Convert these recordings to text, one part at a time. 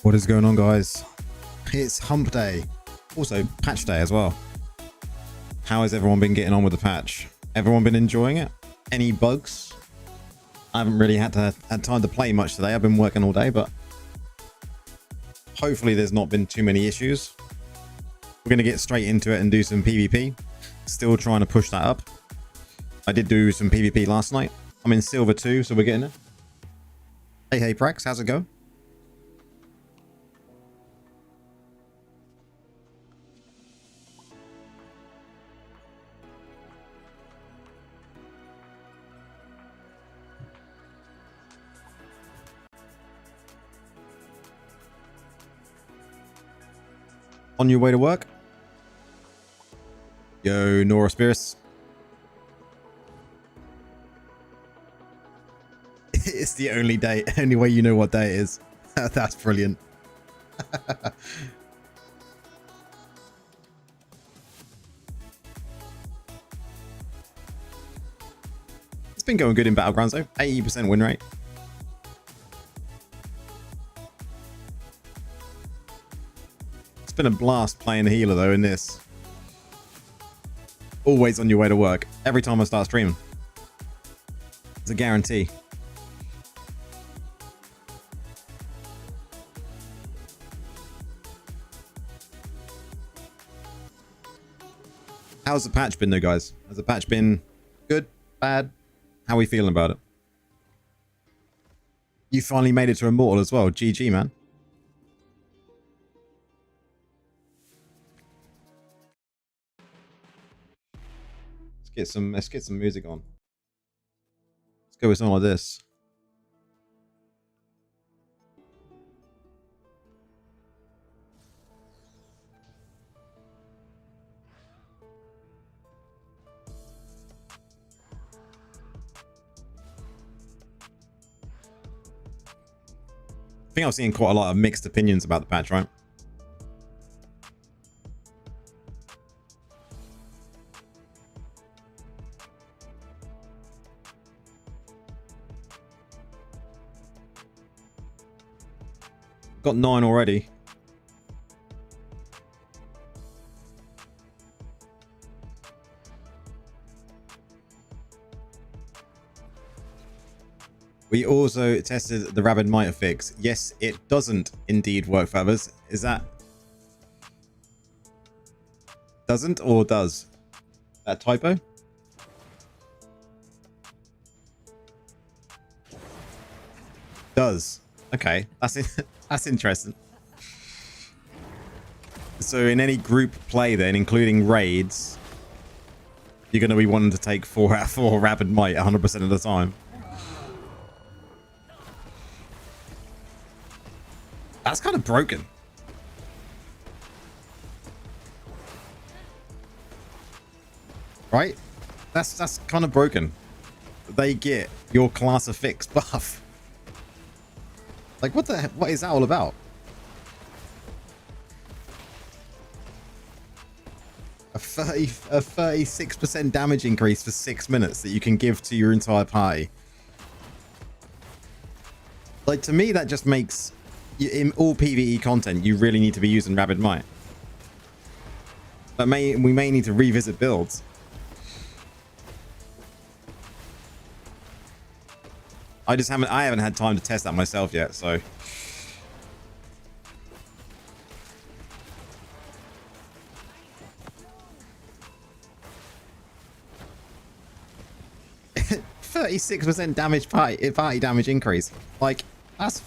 What is going on, guys? It's hump day, also patch day as well. How has everyone been getting on with the patch? Everyone been enjoying it? Any bugs? I haven't really had time to play much today. I've been working all day, but hopefully there's not been too many issues. We're going to get straight into it and do some PvP. Still trying to push that up. I did do some PvP last night. I'm in silver 2, so we're getting it. Hey Prax, how's it going? On your way to work? Yo, Nora Spears. It's the only way you know what day it is. That's brilliant. It's been going good in battlegrounds though. 80% win rate. Been a blast playing the healer though in this. Always on your way to work every time I start streaming. It's a guarantee. How's the patch been though, guys? Has the patch been good, bad? How are we feeling about it? You finally made it to Immortal as well. GG, man. Let's get some music on. Let's go with something like this. I think I've seen quite a lot of mixed opinions about the patch, right? Got 9 already. We also tested the Rabid Mitre fix. Yes, it doesn't indeed work for others. Is that... doesn't or does? That typo? Does. Okay, that's interesting. So in any group play then, including raids, you're going to be wanting to take 4 out of 4 Rabid Might 100% of the time. That's kind of broken. Right? That's kind of broken. They get your class affix buff. Like, what is that all about? A 36% damage increase for 6 minutes that you can give to your entire party. Like, to me, that just makes... In all PvE content, you really need to be using Rabid Might. But we may need to revisit builds. I haven't had time to test that myself yet, so... 36% damage party damage increase. Like, that's...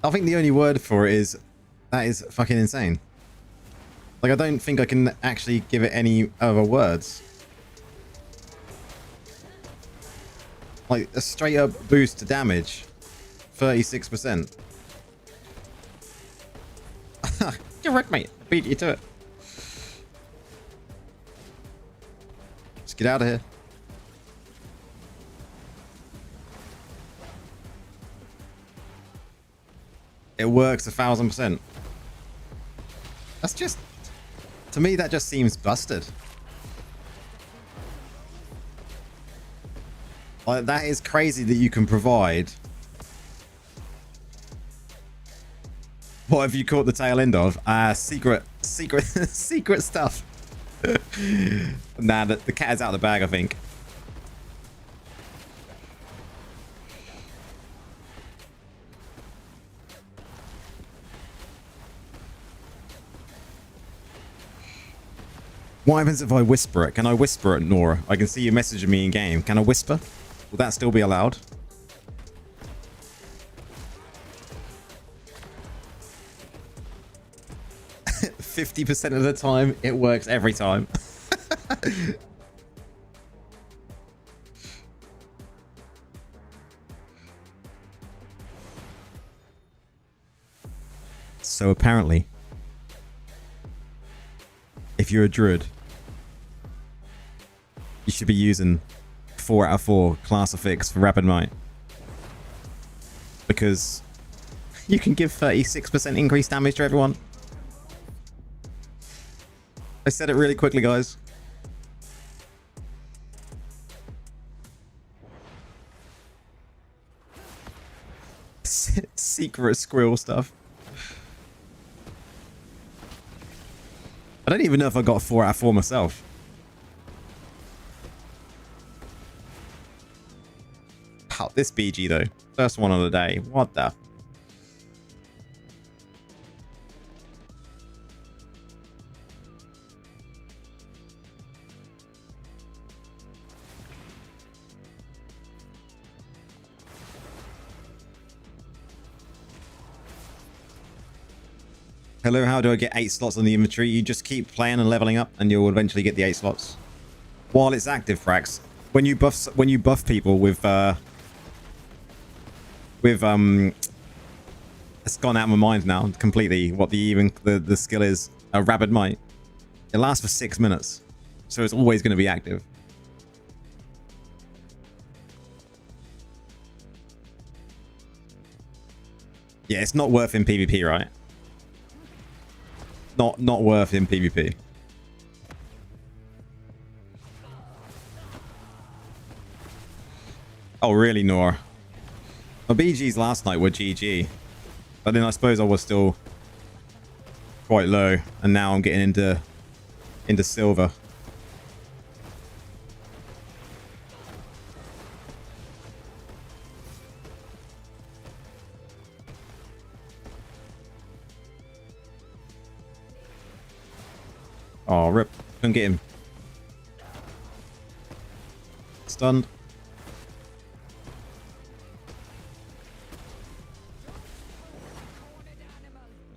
I think the only word for it is... That is fucking insane. Like, I don't think I can actually give it any other words. Like, a straight up boost to damage. 36%. You're right, mate. Beat you to it. Let's get out of here. It works 1000%. That's just... To me, that just seems busted. Like, that is crazy that you can provide... What have you caught the tail end of? Secret stuff. Nah, the cat is out of the bag, I think. What happens if I whisper it? Can I whisper it, Nora? I can see you messaging me in game. Can I whisper? Will that still be allowed? %50 of the time, it works every time. So apparently, if you're a druid, you should be using 4 out of 4 class affix for Rapid Might. Because you can give 36% increased damage to everyone. I said it really quickly, guys. Secret squirrel stuff. I don't even know if I got 4 out of 4 myself. Wow, this BG though. First one of the day. What the... Hello, how do I get 8 slots on the inventory? You just keep playing and leveling up and you'll eventually get the 8 slots. While it's active, Frax. When you buff people with it's gone out of my mind now completely what the skill is. A Rabid Might. It lasts for 6 minutes. So it's always going to be active. Yeah, it's not worth in PvP, right? Not worth in PvP. Oh, really, Nora? My BGs last night were GG. But then I suppose I was still quite low. And now I'm getting into silver. Oh, rip. Couldn't get him. Stunned.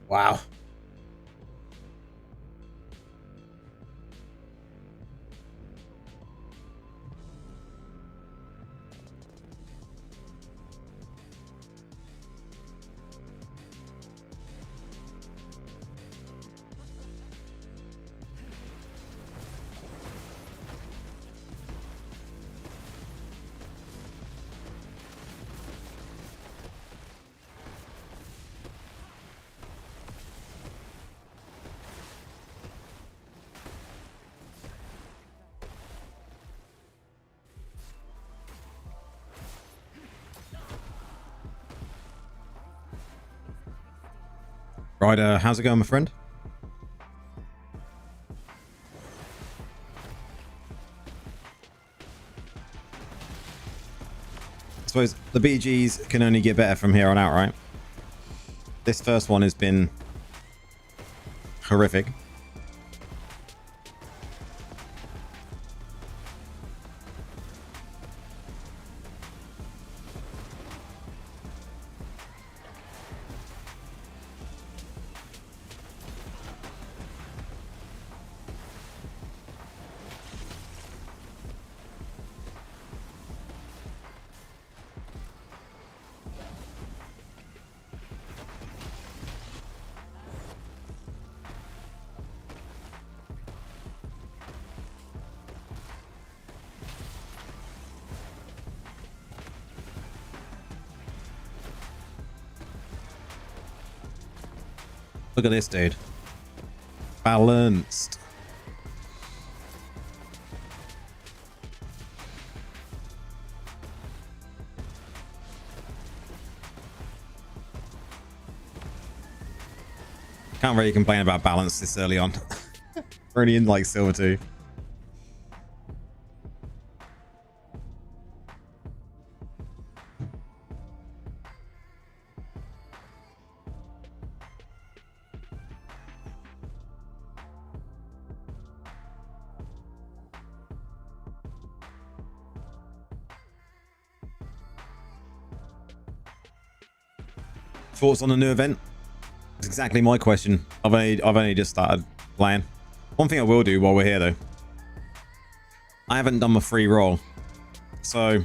Wow. Right, how's it going, my friend? I suppose the BGs can only get better from here on out, right? This first one has been horrific. Look at this, dude. Balanced. Can't really complain about balance this early on. We're only in like silver 2. Thoughts on the new event? That's exactly my question. I've only just started playing. One thing I will do while we're here though, I haven't done my free roll. So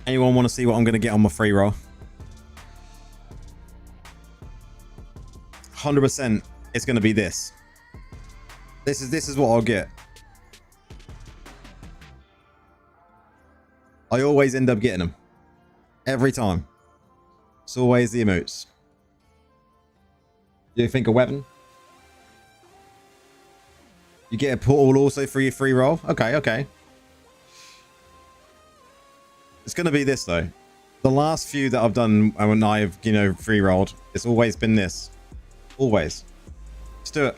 anyone want to see what I'm going to get on my free roll? 100% it's going to be this. This is what I'll get. I always end up getting them. Every time. It's always the emotes. Do you think a weapon? You get a portal also for your free roll? Okay, okay. It's going to be this though. The last few that I've done when I've, you know, free rolled, it's always been this. Always. Let's do it.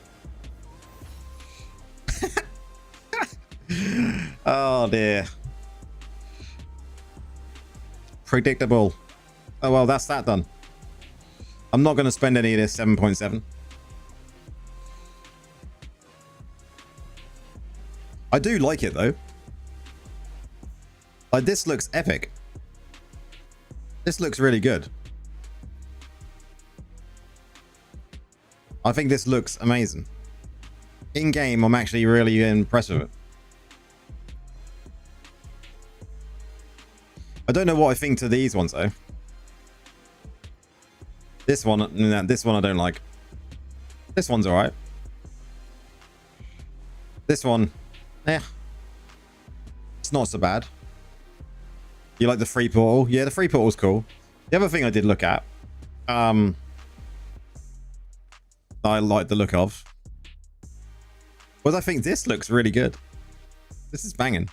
Oh dear. Predictable. Oh well, that's that done. I'm not going to spend any of this 7.7. I do like it though. Like this looks epic. This looks really good. I think this looks amazing. In game, I'm actually really impressed with it. I don't know what I think to these ones though. This one, no, this one I don't like. This one's alright. This one, yeah. It's not so bad. You like the free portal? Yeah, the free portal's cool. The other thing I did look at, I like the look of, was I think this looks really good. This is banging.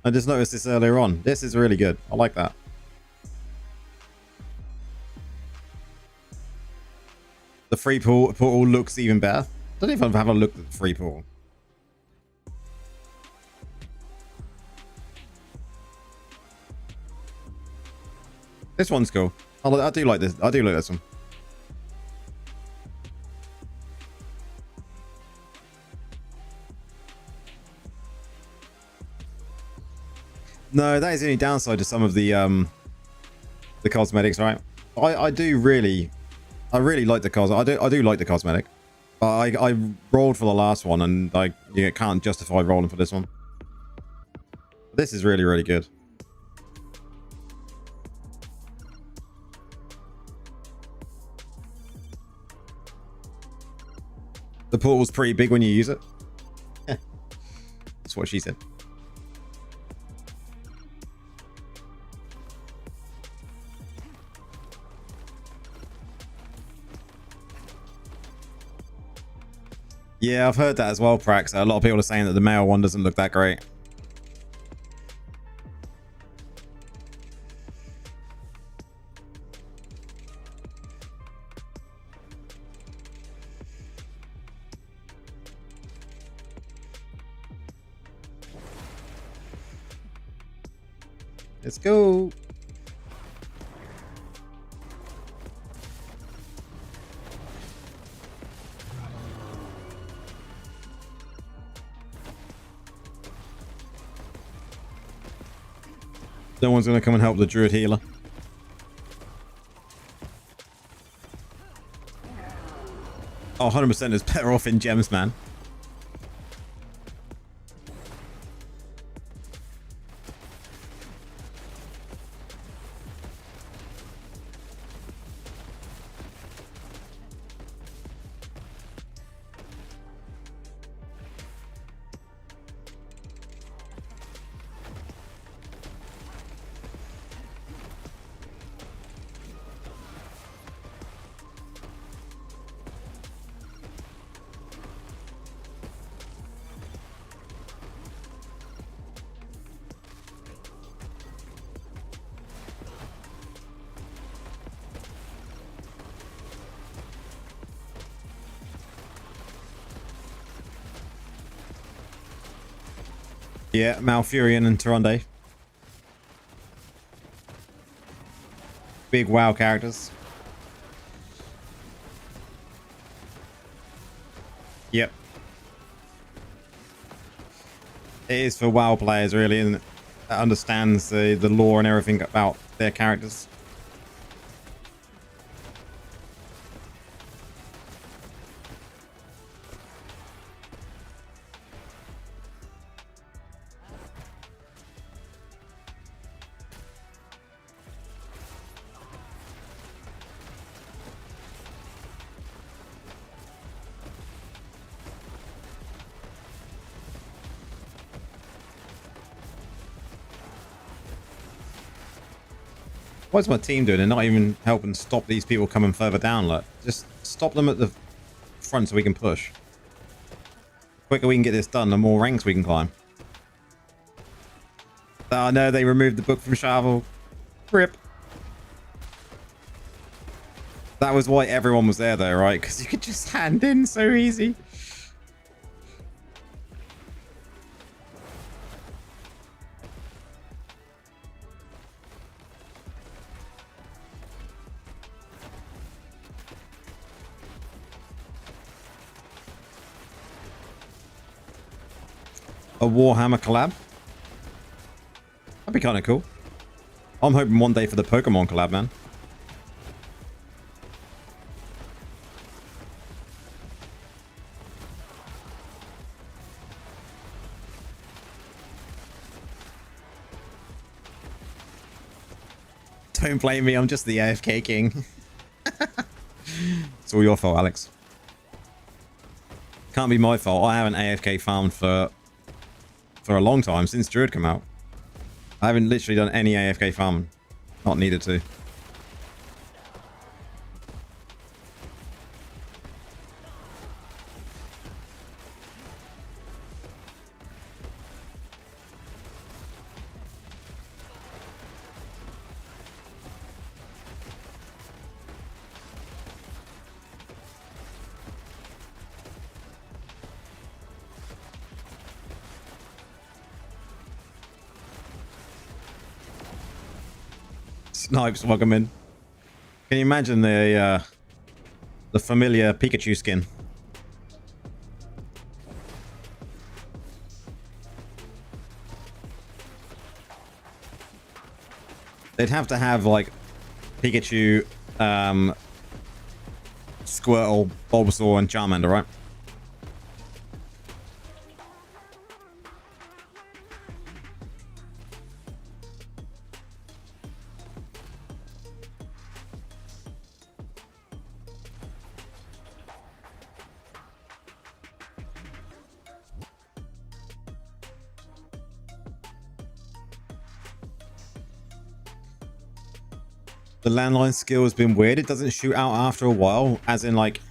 I just noticed this earlier on. This is really good. I like that. The free portal looks even better. I don't know if I've had a look at the free portal. This one's cool. I do like this. I do like this one. No, that is the only downside to some of the cosmetics, right? I really like the cosmetic. I do like the cosmetic. But I rolled for the last one and you can't justify rolling for this one. This is really, really good. The portal's pretty big when you use it. That's what she said. Yeah, I've heard that as well, Prax. A lot of people are saying that the male one doesn't look that great. Let's go. No one's going to come and help the Druid healer. Oh, 100% is better off in gems, man. Yeah, Malfurion and Tyrande. Big WoW characters. Yep. It is for WoW players, really, and that understands the lore and everything about their characters. What's my team doing? They're not even helping stop these people coming further down. Like, just stop them at the front so we can push. The quicker we can get this done, the more ranks we can climb. Oh no, they removed the book from Shovel. Rip. That was why everyone was there though, right? Because you could just hand in so easy. A Warhammer collab. That'd be kind of cool. I'm hoping one day for the Pokemon collab, man. Don't blame me, I'm just the AFK king. It's all your fault, Alex. Can't be my fault. I haven't AFK farmed for a long time, since Druid came out. I haven't literally done any AFK farming. Not needed to. Snipes, welcome in. Can you imagine the familiar Pikachu skin? They'd have to have like Pikachu, Squirtle, Bulbasaur, and Charmander, right? The landline skill has been weird. It doesn't shoot out after a while, as in like...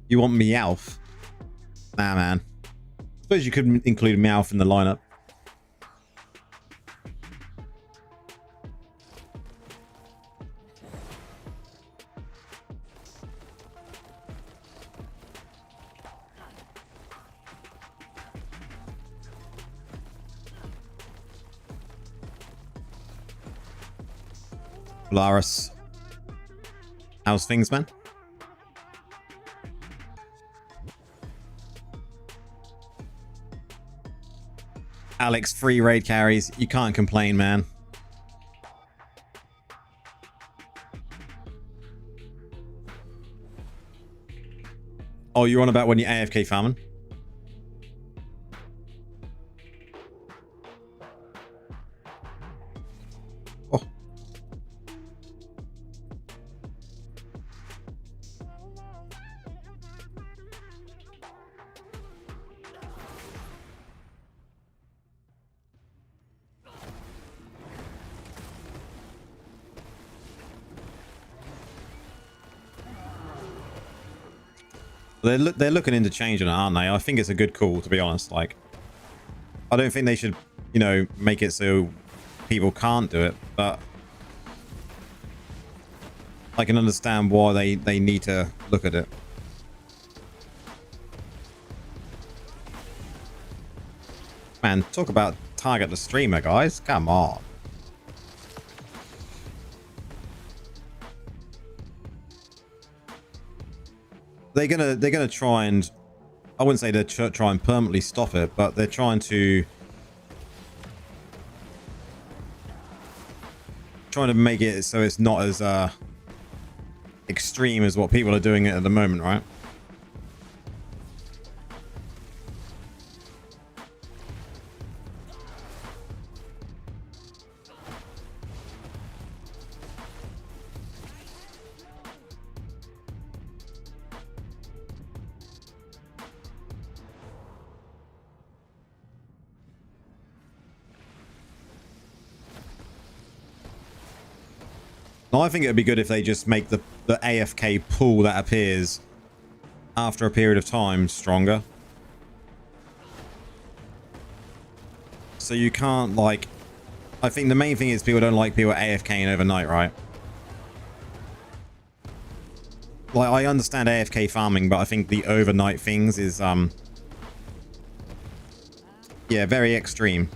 You want Meowth? Nah, man. I suppose you could include Meowth in the lineup. Polaris. How's things, man? Alex, 3 raid carries. You can't complain, man. Oh, you're on about when you're AFK farming? Oh. They're looking into changing it, aren't they? I think it's a good call, to be honest. Like, I don't think they should, you know, make it so people can't do it, but I can understand why they need to look at it. Man, talk about target the streamer, guys. Come on. They're gonna try and, I wouldn't say they're try and permanently stop it, but they're trying to make it so it's not as extreme as what people are doing it at the moment, right? Now, I think it would be good if they just make the AFK pool that appears after a period of time stronger. So you can't, like... I think the main thing is people don't like people AFKing overnight, right? Like, I understand AFK farming, but I think the overnight things is, yeah, very extreme.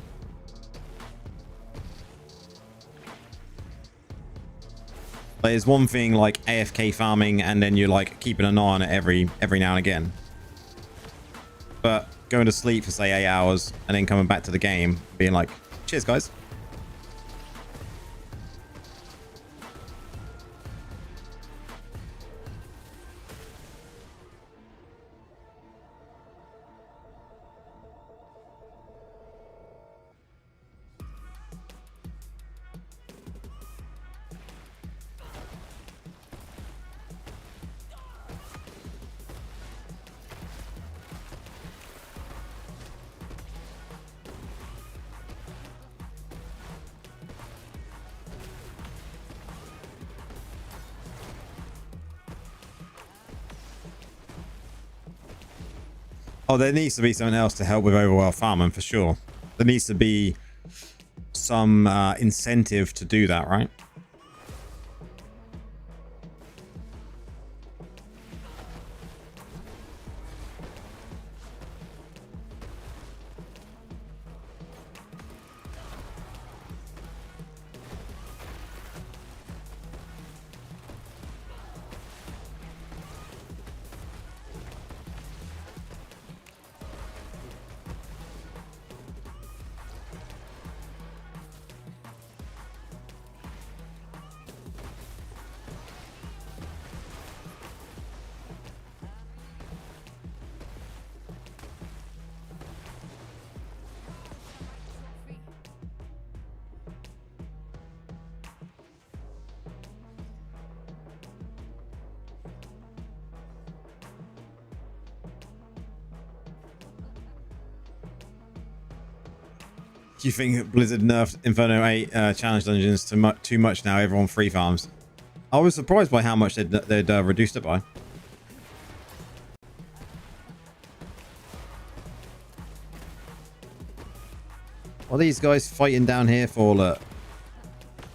There's one thing like AFK farming and then you're like keeping an eye on it every now and again. But going to sleep for say 8 hours and then coming back to the game being like, cheers guys. Oh, there needs to be something else to help with overworld farming for sure. There needs to be some incentive to do that, right? Do you think Blizzard nerfed Inferno 8 challenge dungeons too much now? Everyone free farms. I was surprised by how much they'd reduced it by. What are these guys fighting down here for? Look.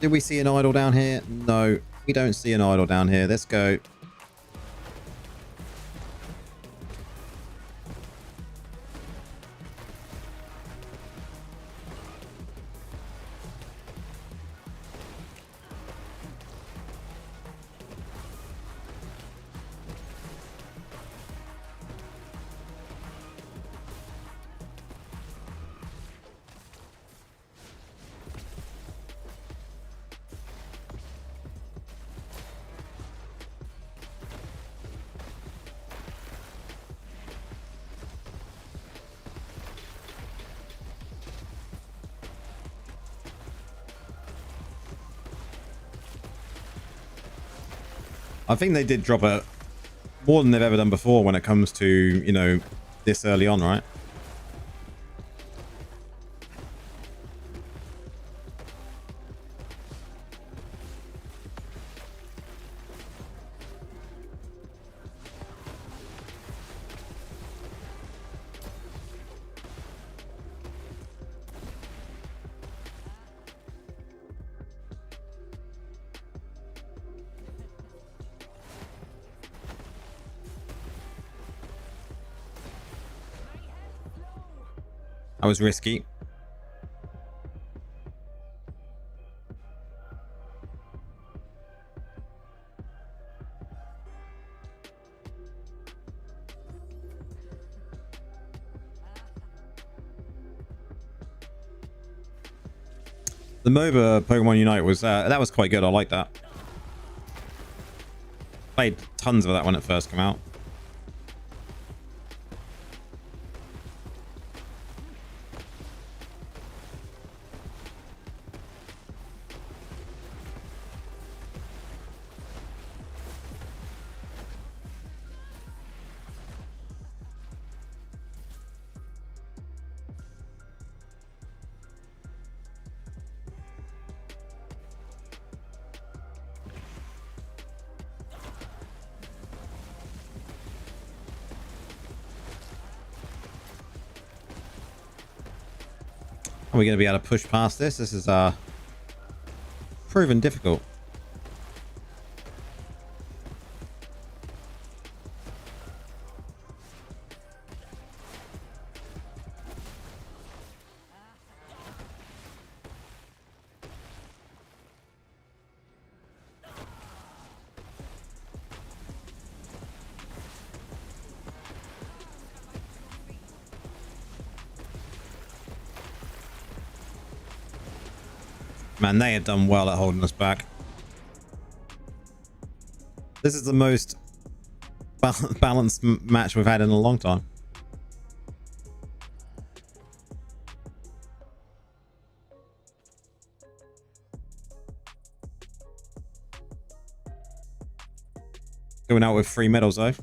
Did we see an idol down here? No, we don't see an idol down here. Let's go. I think they did drop a more than they've ever done before when it comes to, you know, this early on, right? That was risky. The MOBA Pokemon Unite was that was quite good. I like that. Played tons of that when it first came out. Are we going to be able to push past this? This is proven difficult. Man, they have done well at holding us back. This is the most balanced match we've had in a long time. Going out with 3 medals though.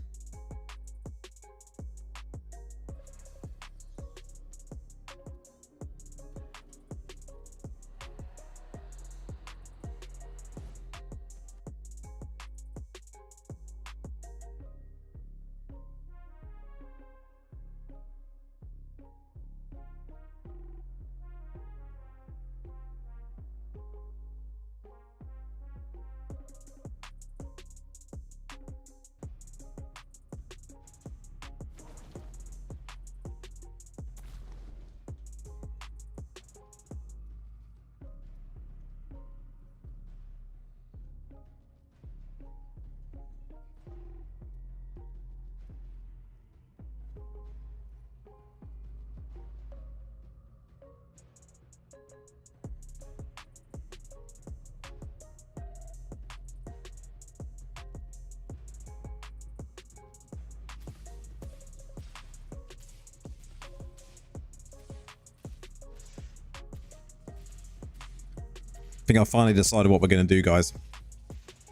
I think I finally decided what we're going to do, guys.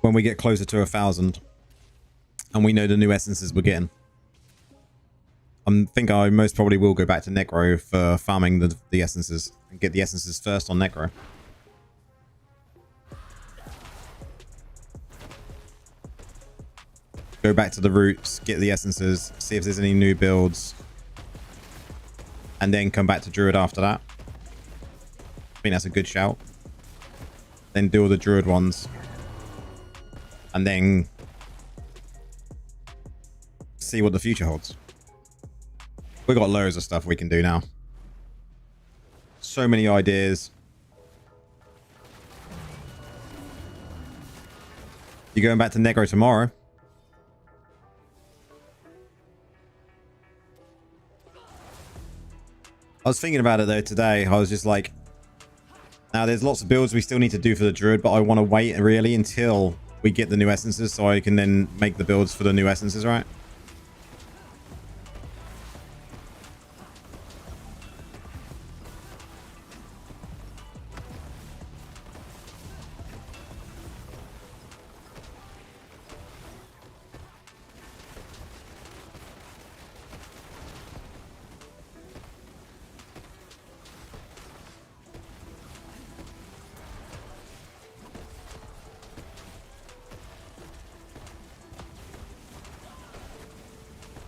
When we get closer to 1,000 and we know the new essences we're getting, I think I most probably will go back to Necro for farming the essences and get the essences first on Necro. Go back to the roots, get the essences, see if there's any new builds, and then come back to Druid after that. I think that's a good shout. Then do all the Druid ones, and then see what the future holds. We've got loads of stuff we can do now. So many ideas. You going back to Negro tomorrow? I was thinking about it though today. I was just like, now there's lots of builds we still need to do for the Druid, but I want to wait really until we get the new essences so I can then make the builds for the new essences, right?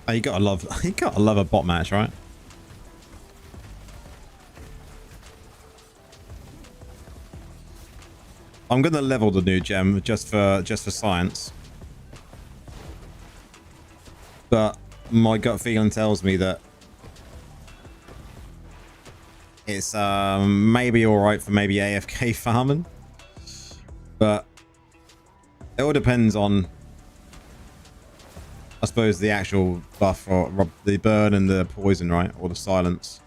Oh, you gotta love you gotta love a bot match, right? I'm gonna level the new gem just for science. But my gut feeling tells me that it's maybe alright for maybe AFK farming. But it all depends on, I suppose, the actual buff or the burn and the poison, right? Or the silence.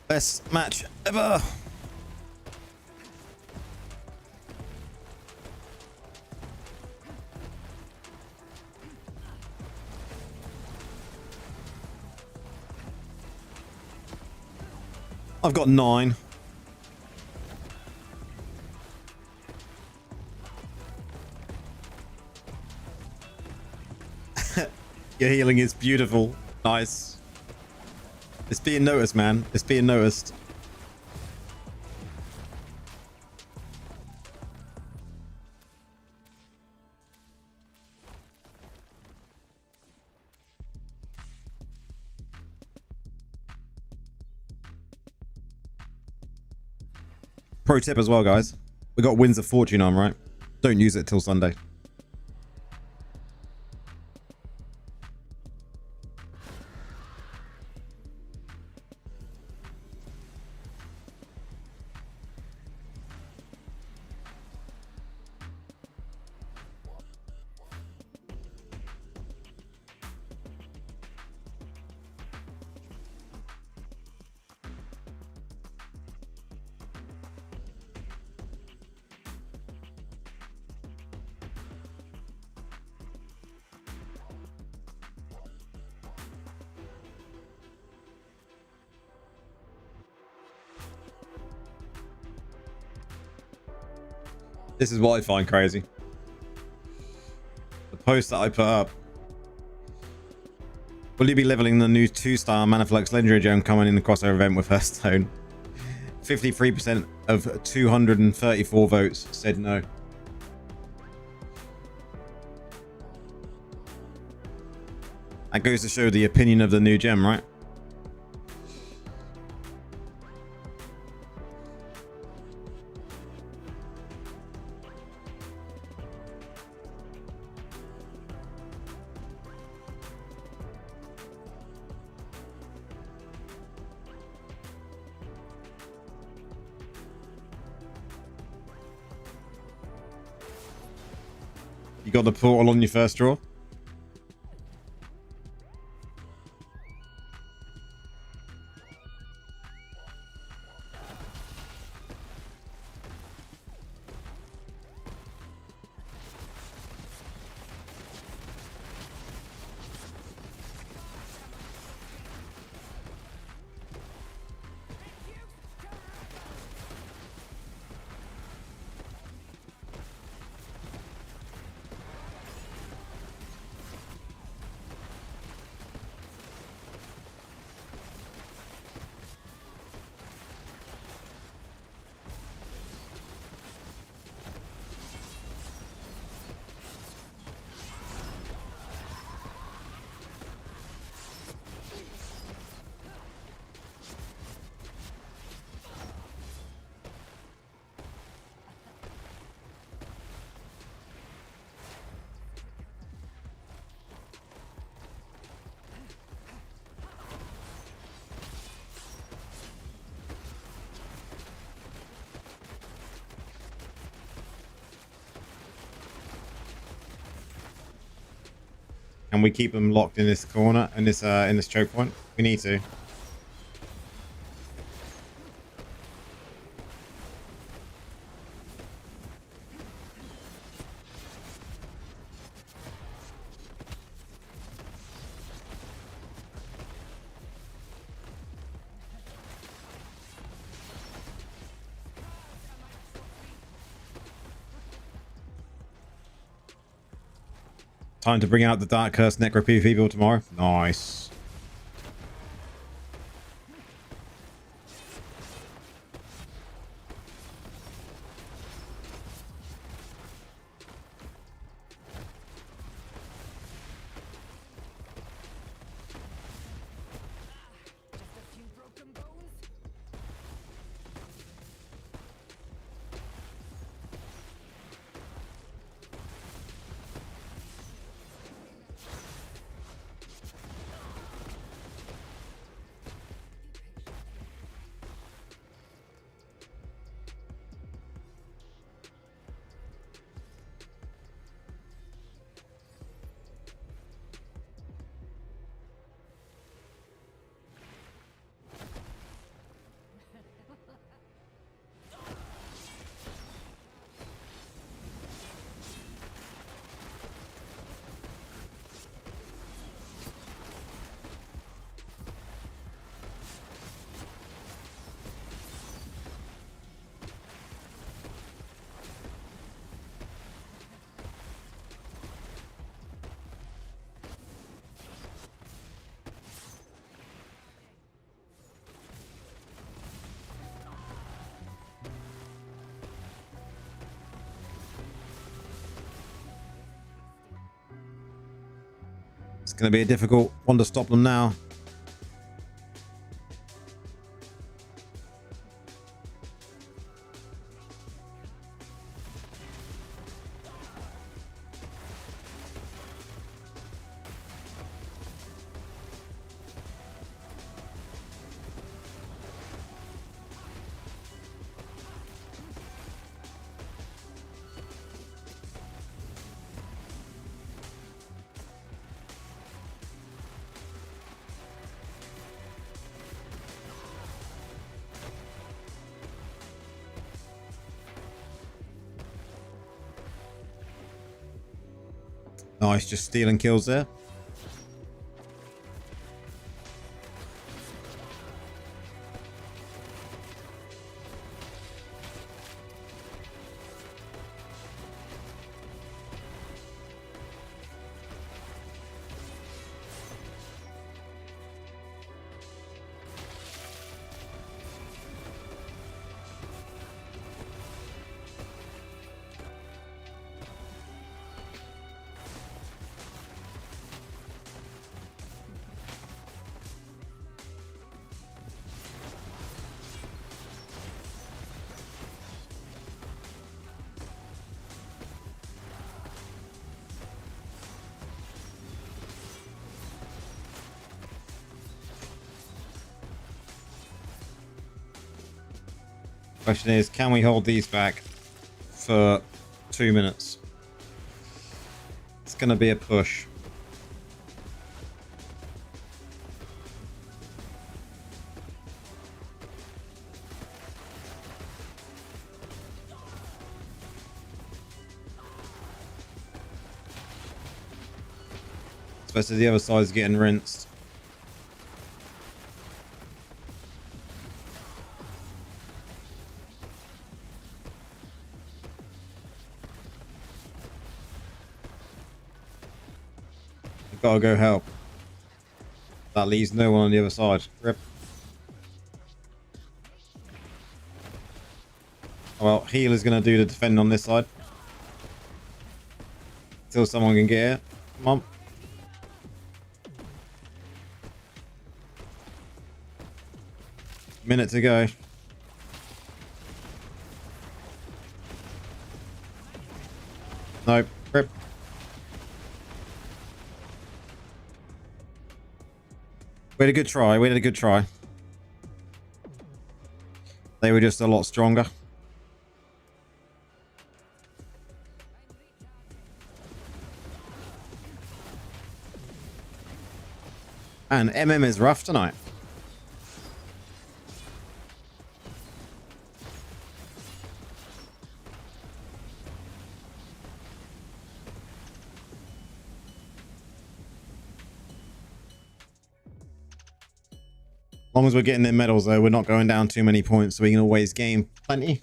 Best match ever. I've got 9. Your healing is beautiful. Nice. It's being noticed, man. It's being noticed. Pro tip as well, guys. We got Winds of Fortune on, right? Don't use it till Sunday. This is what I find crazy. The post that I put up. Will you be leveling the new 2-star Manaflux Legendary Gem coming in the crossover event with Hearthstone? 53% of 234 votes said no. That goes to show the opinion of the new gem, right? You got the portal on your first draw? Can we keep them locked in this corner, in this choke point? We need to. Time to bring out the Dark Curse Necro PvP build tomorrow. Nice. It's going to be a difficult one to stop them now. Nice, just stealing kills there. Question is, can we hold these back for 2 minutes? It's going to be a push. Especially the other side's getting rinsed. Gotta go help. That leaves no one on the other side. Rip. Well, healer's gonna do the defend on this side. Until someone can get it. Come on. Minute to go. Nope. Rip. We had a good try. We had a good try. They were just a lot stronger. And MM is rough tonight. As long as we're getting their medals, though, we're not going down too many points, so we can always gain plenty.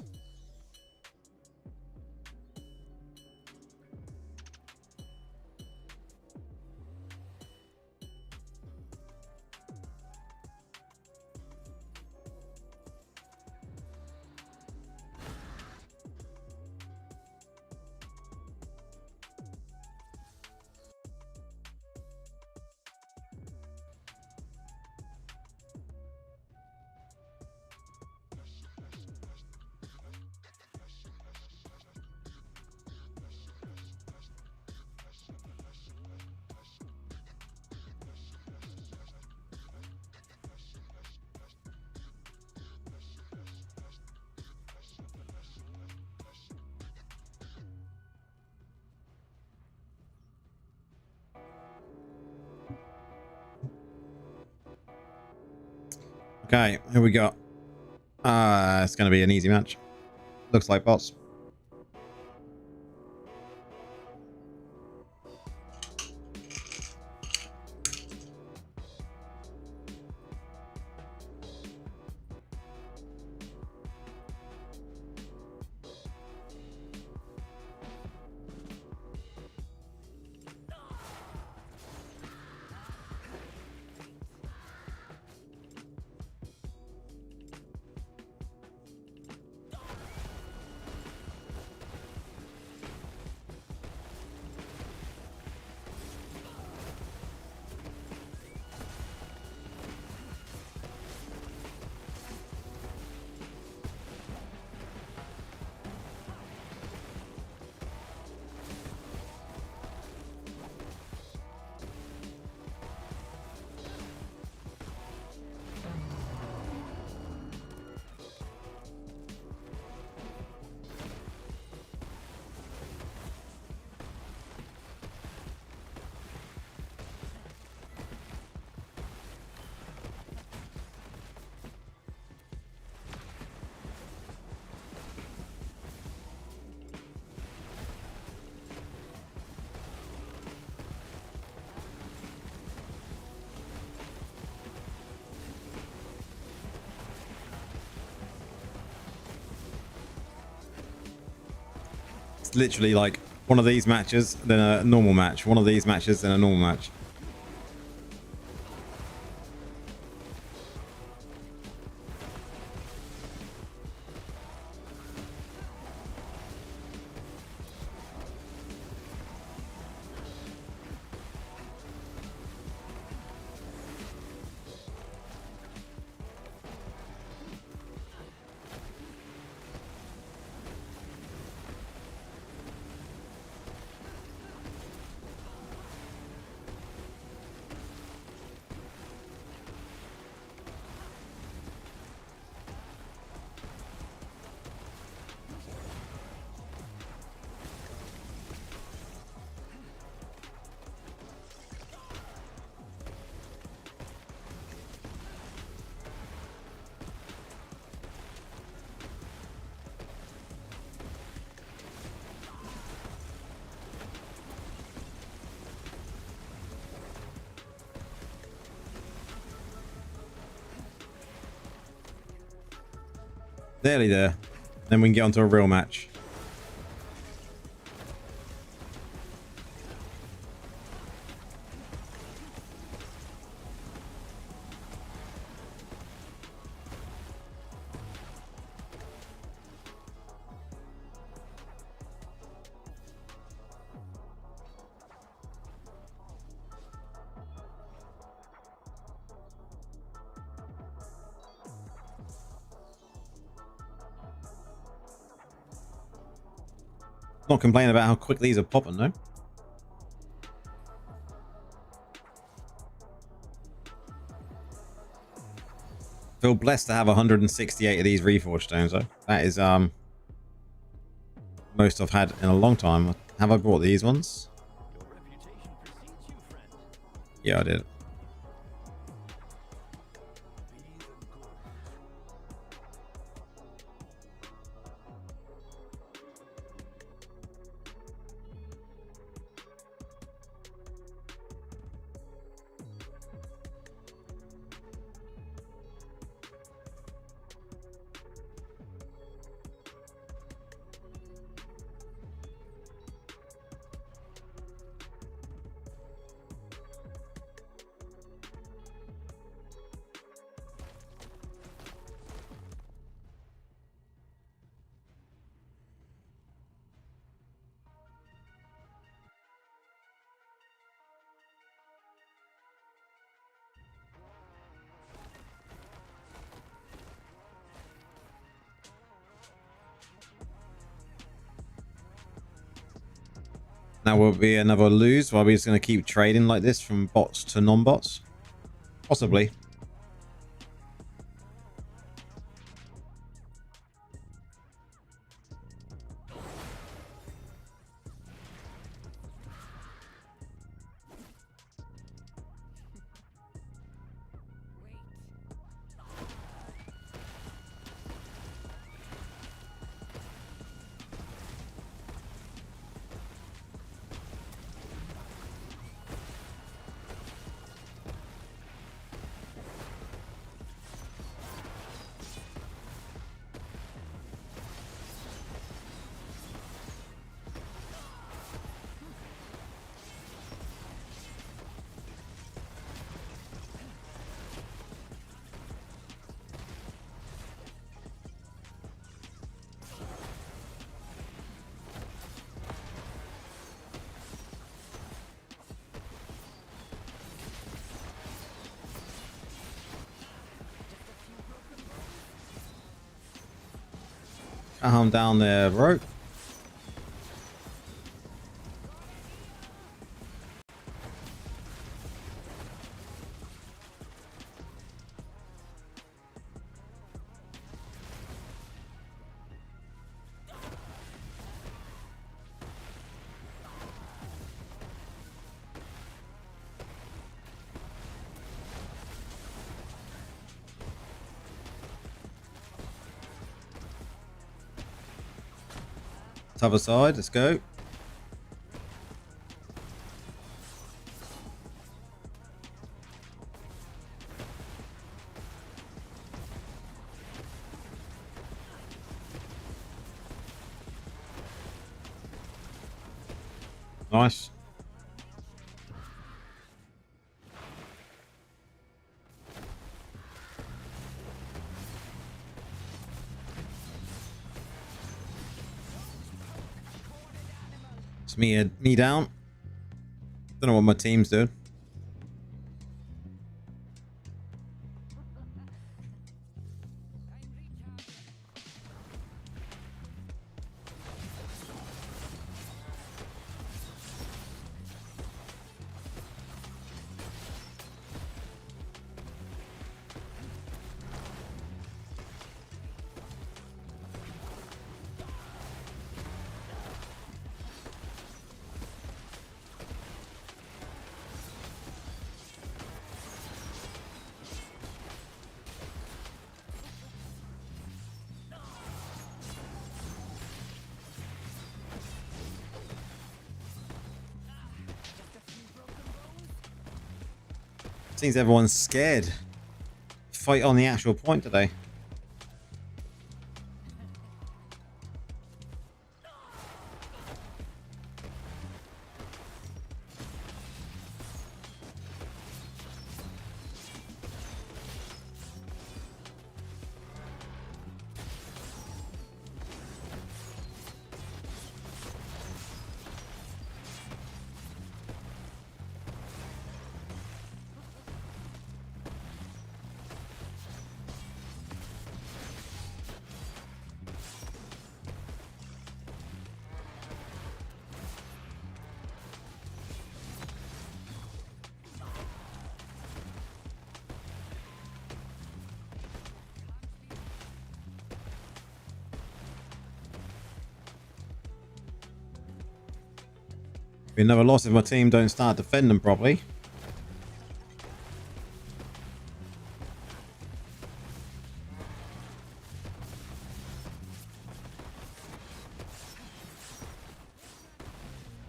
Okay, here we go. It's going to be an easy match. Looks like bots. It's literally like one of these matches, then a normal match. One of these matches, then a normal match. Nearly there. Then we can get onto a real match. Not complaining about how quick these are popping, though. Feel blessed to have 168 of these reforged stones, though. That is most I've had in a long time. Have I bought these ones? Yeah, I did. Now will be another lose while we're just going to keep trading like this from bots to non-bots? Possibly. Calm down there, bro. Other side, let's go. Nice. It's me down. Don't know what my team's doing. Seems everyone's scared. Fight on the actual point today. Be another loss if my team don't start defending properly.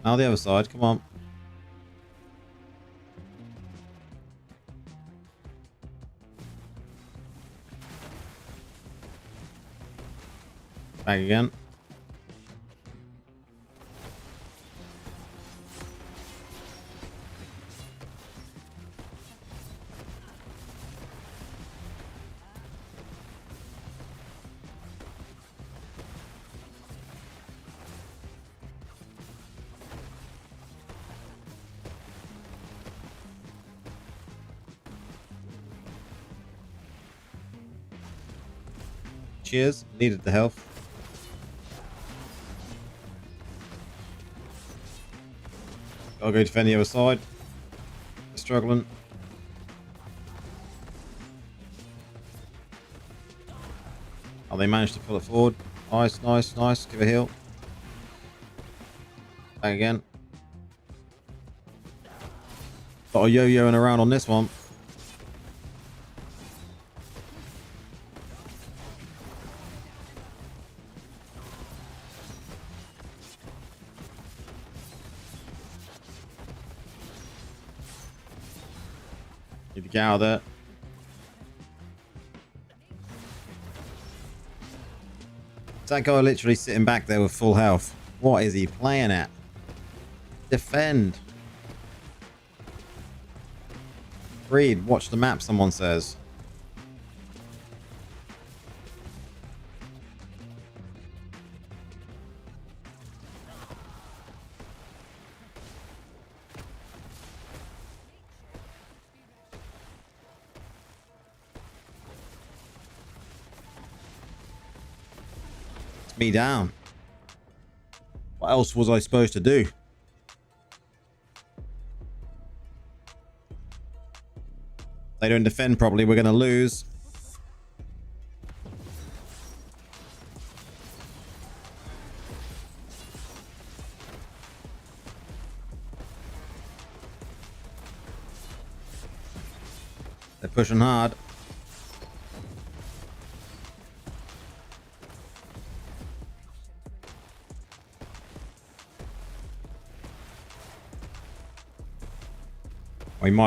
Now the other side, come on. Back again. Cheers, needed the health. Gotta go defend the other side. They're struggling. Oh, they managed to pull it forward. Nice, nice, nice. Give a heal. Back again. Got a yo-yoing around on this one. Need to get out of there. That guy literally sitting back there with full health. What is he playing at? Defend. Read, watch the map, someone says. me down. What else was I supposed to do? They don't defend properly, we're going to lose. They're pushing hard.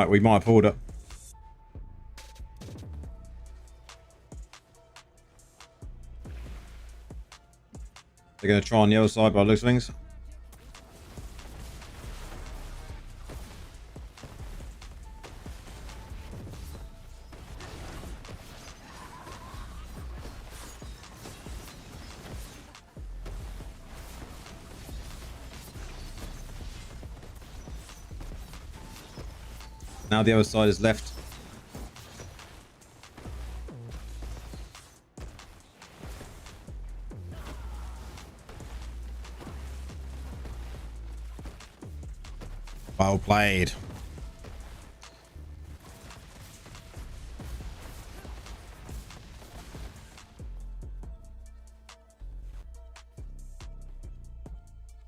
We might have pulled it. They're going to try on the other side by the looks of things. Now the other side is left. Well played.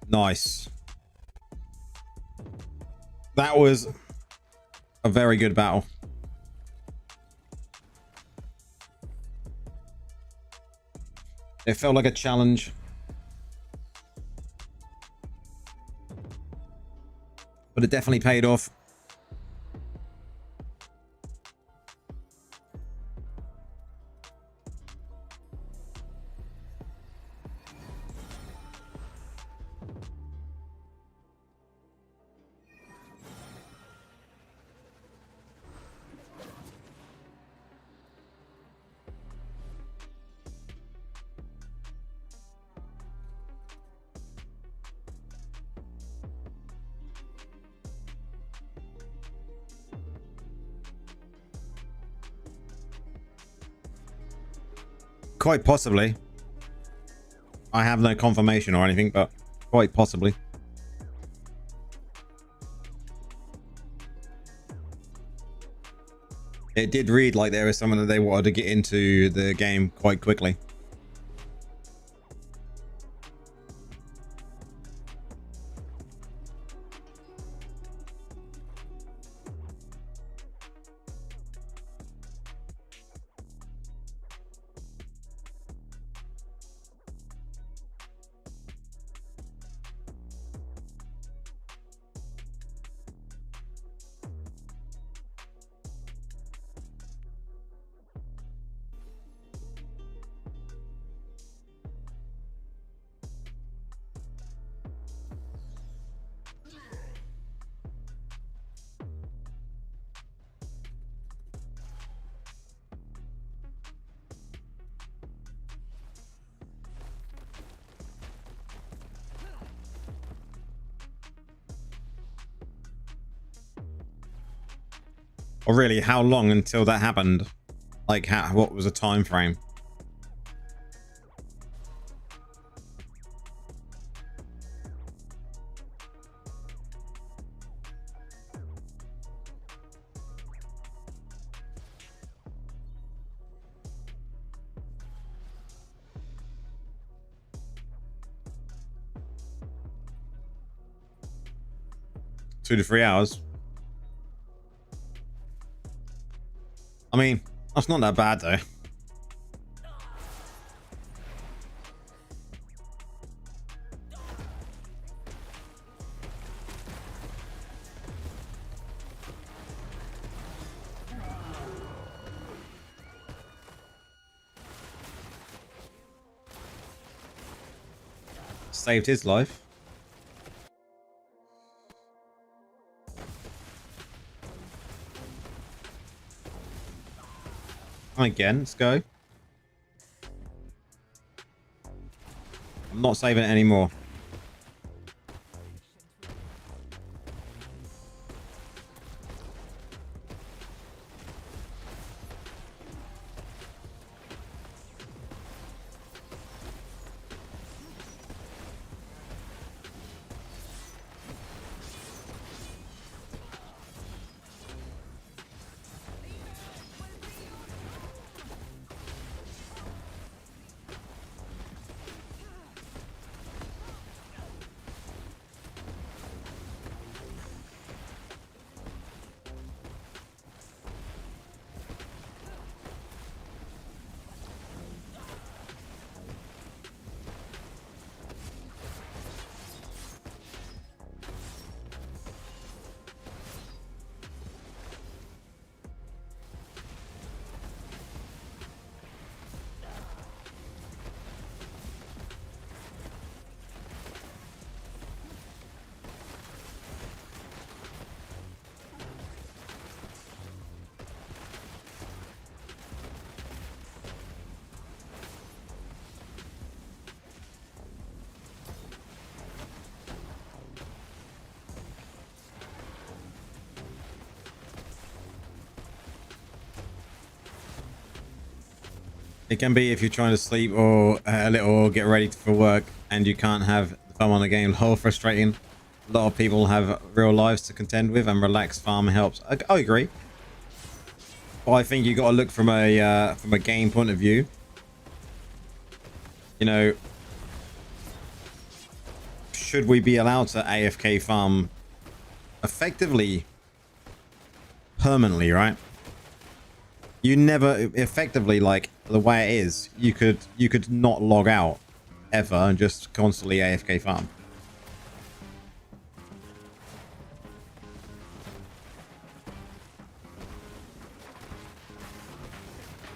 Nice. That was a very good battle. It felt like a challenge. But it definitely paid off. Quite possibly. I have no confirmation or anything, but quite possibly. It did read like there was someone that they wanted to get into the game quite quickly. Or really, how long until that happened? Like, what was the time frame? Two to 3 hours. I mean, that's not that bad though. Saved his life. Again, let's go. I'm not saving it anymore. It can be if you're trying to sleep or a little or get ready for work and you can't have the fun on the game. Whole frustrating. A lot of people have real lives to contend with, and relaxed farm helps. I agree. But I think you got to look from a game point of view. You know, should we be allowed to AFK farm effectively, permanently, right? You never effectively, like the way it is, you could not log out ever and just constantly AFK farm.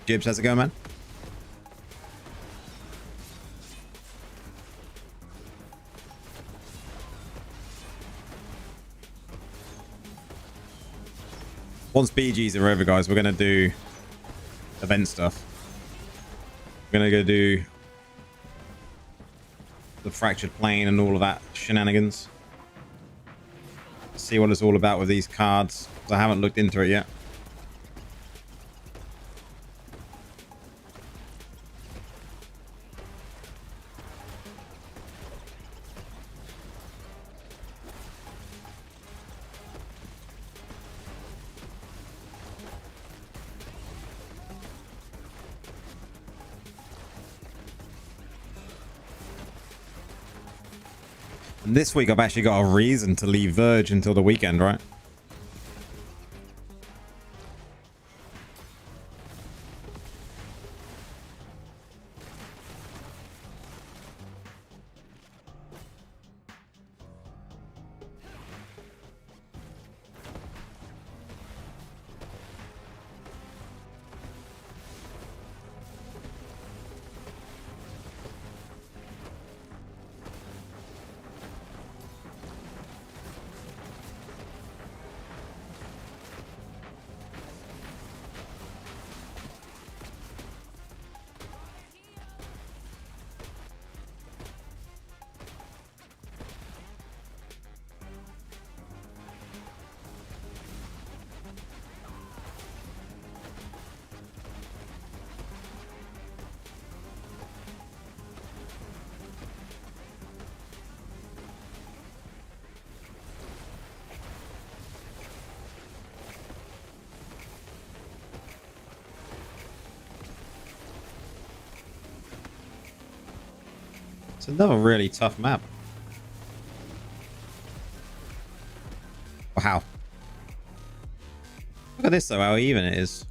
Jibs, how's it going, man? Once BGs are over, guys, we're gonna do event stuff. We're gonna go do the fractured plane and all of that shenanigans. See what it's all about with these cards, because I haven't looked into it yet. And this week I've actually got a reason to leave Verge until the weekend, right? It's another really tough map. Wow. Look at this though, how even it is.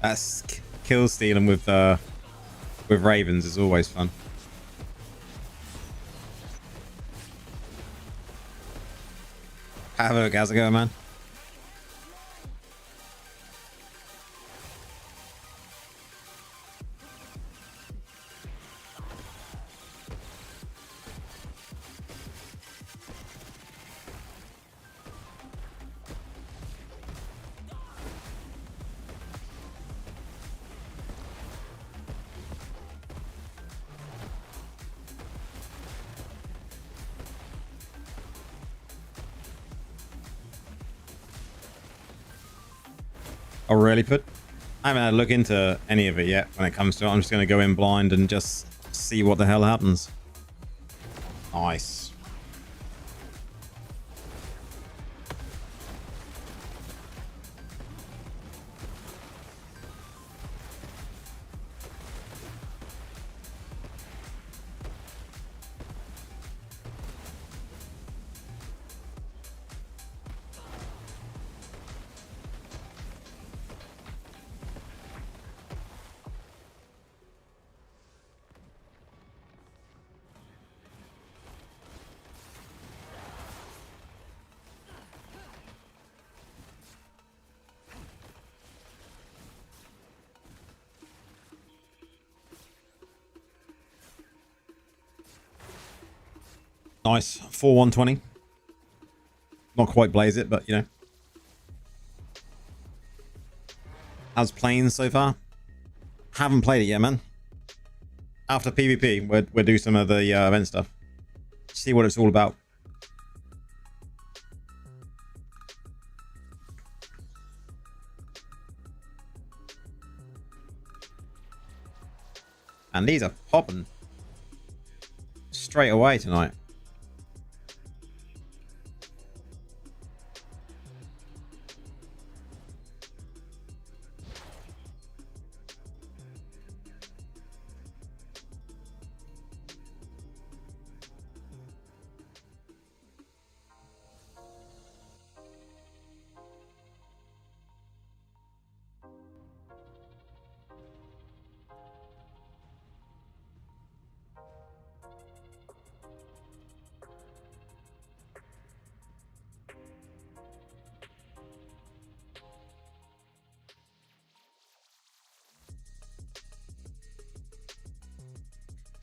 That's kill stealing with Ravens is always fun. Havoc, how's it going, man? Oh, really, Put? I haven't had a look into any of it yet when it comes to it. I'm just going to go in blind and just see what the hell happens. Nice. Nice. 4-120. Not quite blaze it, but you know. How's Planes so far? Haven't played it yet, man. After PvP, we'll do some of the event stuff. See what it's all about. And these are popping straight away tonight.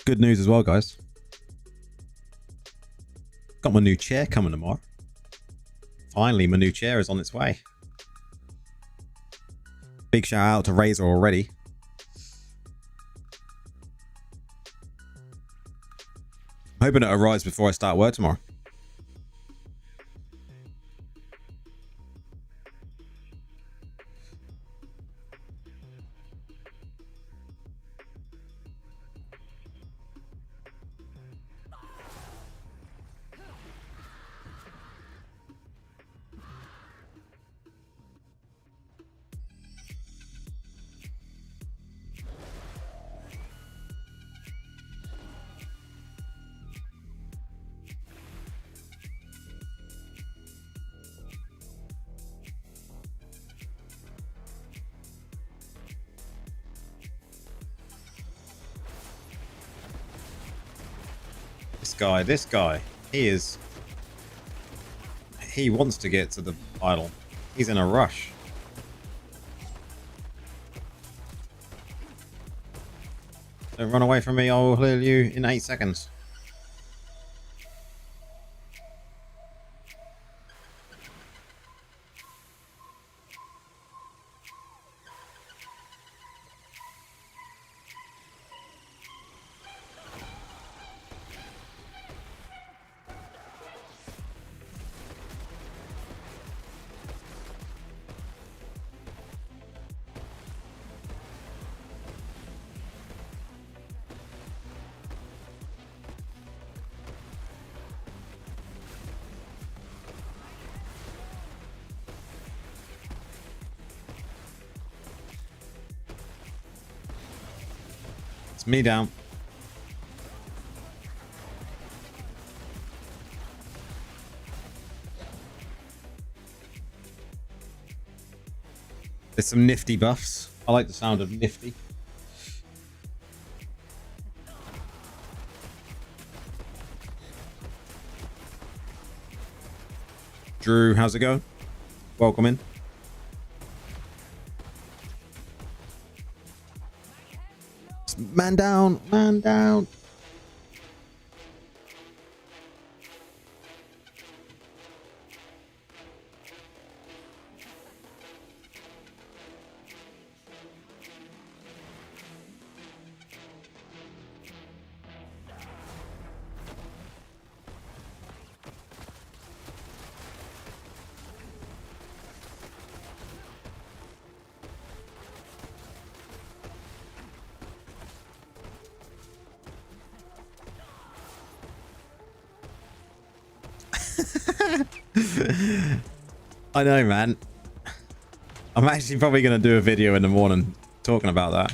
Good news as well, guys. Got my new chair coming tomorrow. Finally, my new chair is on its way. Big shout out to Razor already. I'm hoping it arrives before I start work tomorrow. This guy, he wants to get to the idol. He's in a rush. Don't run away from me, I will heal you in 8 seconds. It's me down. There's some nifty buffs. I like the sound of nifty. Drew, how's it going? Welcome in. Man down, man down. I know, man. I'm actually probably going to do a video in the morning talking about that.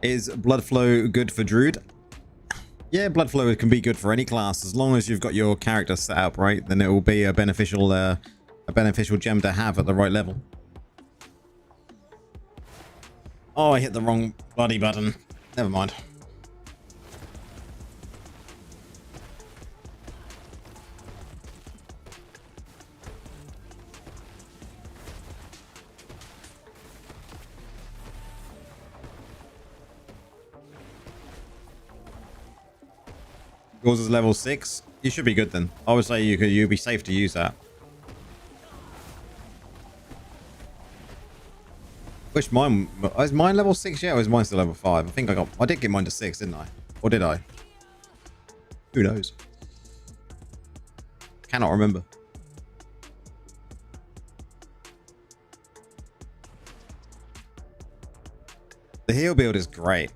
Is blood flow good for Druid? Yeah, blood flow can be good for any class as long as you've got your character set up right. Then it will be a beneficial gem to have at the right level. Oh, I hit the wrong bloody button. Never mind. Yours is level 6. You should be good then. I would say you'd be safe to use that. Which mine is mine level 6 yet, or is mine still level 5? I think I did get mine to 6, didn't I? Or did I? Who knows? Cannot remember. The heal build is great.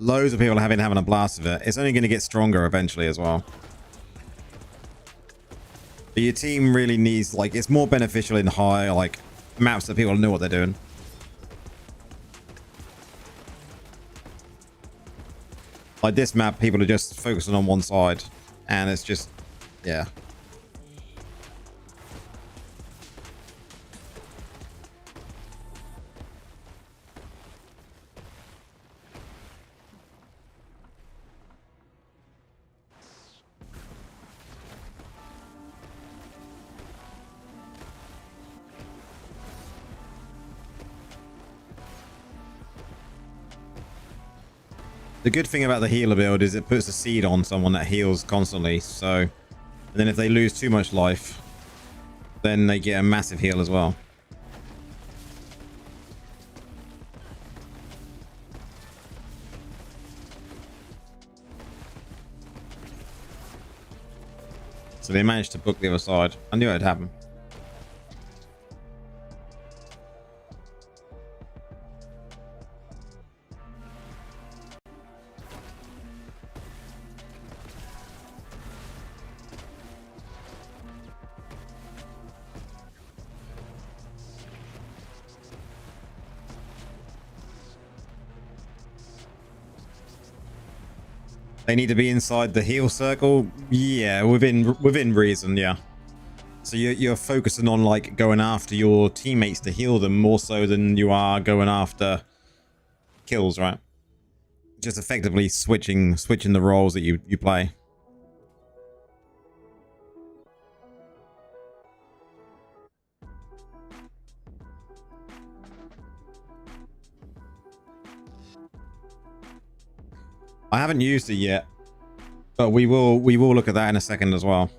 Loads of people have been having a blast of it. It's only going to get stronger eventually as well. But your team really needs, like, it's more beneficial in high, like, maps that people know what they're doing. Like this map, people are just focusing on one side, and it's just, yeah. The good thing about the healer build is it puts a seed on someone that heals constantly. So, and then if they lose too much life, then they get a massive heal as well. So they managed to book the other side. I knew it would happen. They need to be inside the heal circle. Yeah, within reason. Yeah. So you're focusing on like going after your teammates to heal them more so than you are going after kills, right? Just effectively switching the roles that you play. I haven't used it yet, but we will look at that in a second as well.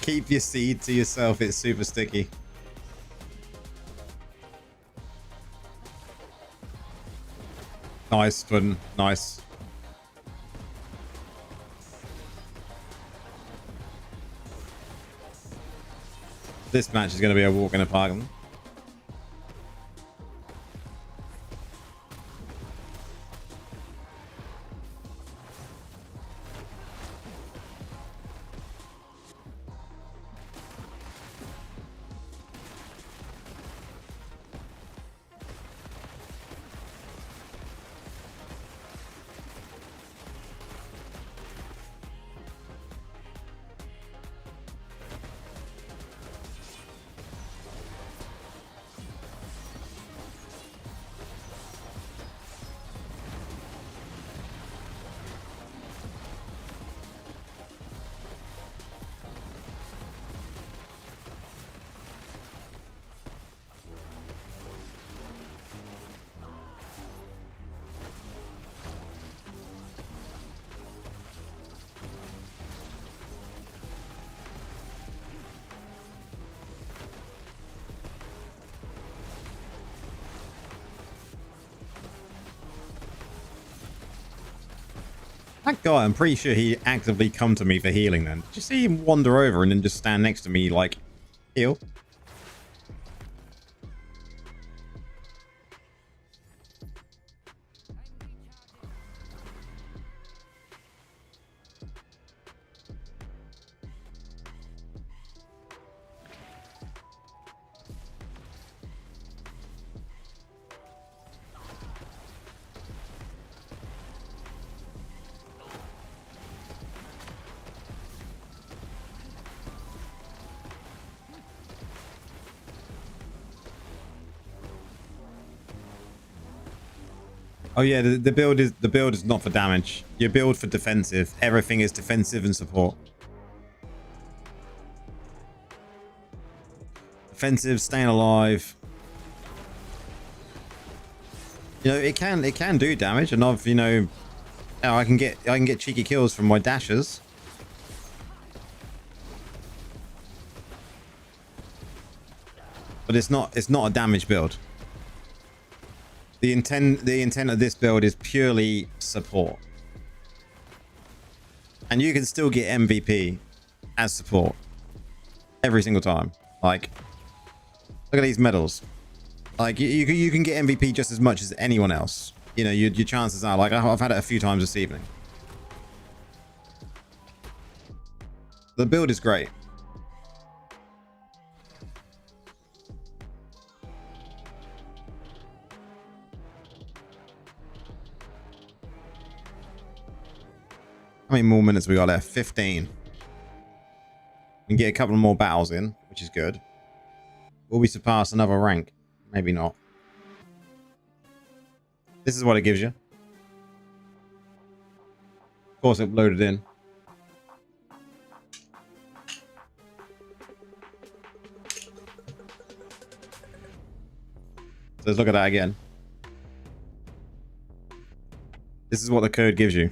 Keep your seed to yourself. It's super sticky. Nice, Twin. Nice. This match is going to be a walk in the park. That guy, I'm pretty sure he actively come to me for healing then. Did you see him wander over and then just stand next to me like, heal? Oh yeah, the build is not for damage. Your build for defensive. Everything is defensive and support. Defensive, staying alive. You know, it can do damage, and I've, you know, I can get cheeky kills from my dashes. But it's not a damage build. The intent of this build is purely support. And you can still get MVP as support every single time. Like, look at these medals. Like, you can get MVP just as much as anyone else. You know, your chances are, like, I've had it a few times this evening. The build is great. How many more minutes we got left? 15. We can get a couple more battles in, which is good. Will we surpass another rank? Maybe not. This is what it gives you. Of course, it loaded in. So let's look at that again. This is what the code gives you.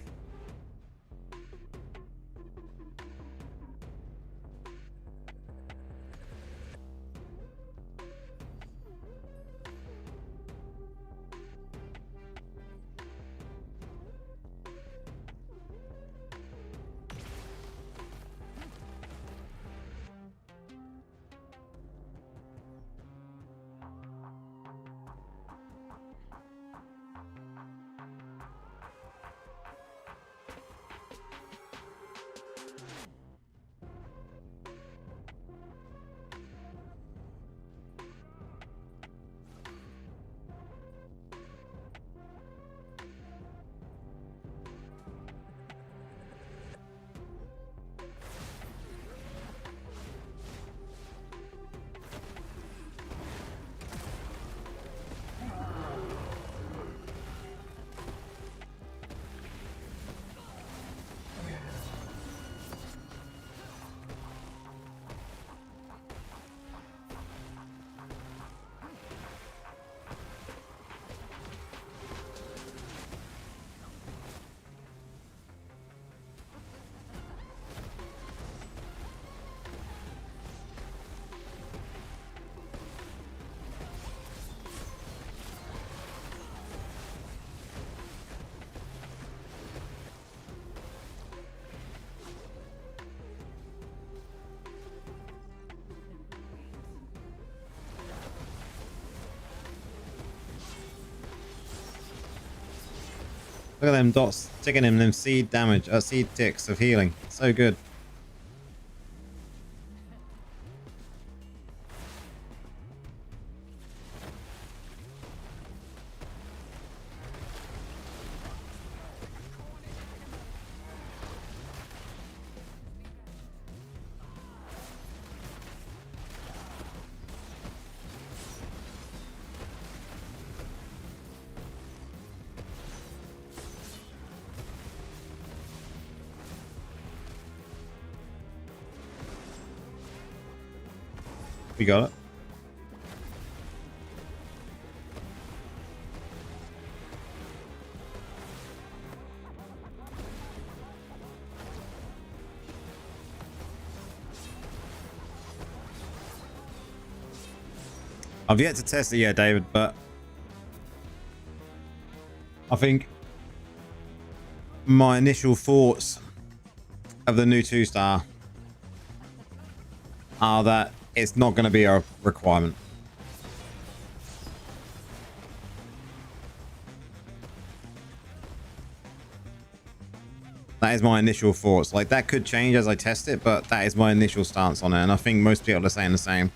Look at them dots ticking him, them seed damage, seed ticks of healing. So good. We got it. I've yet to test it yet, David, but I think my initial thoughts of the new 2-star are that it's not going to be a requirement. That is my initial thoughts. Like, that could change as I test it, but that is my initial stance on it. And I think most people are saying the same.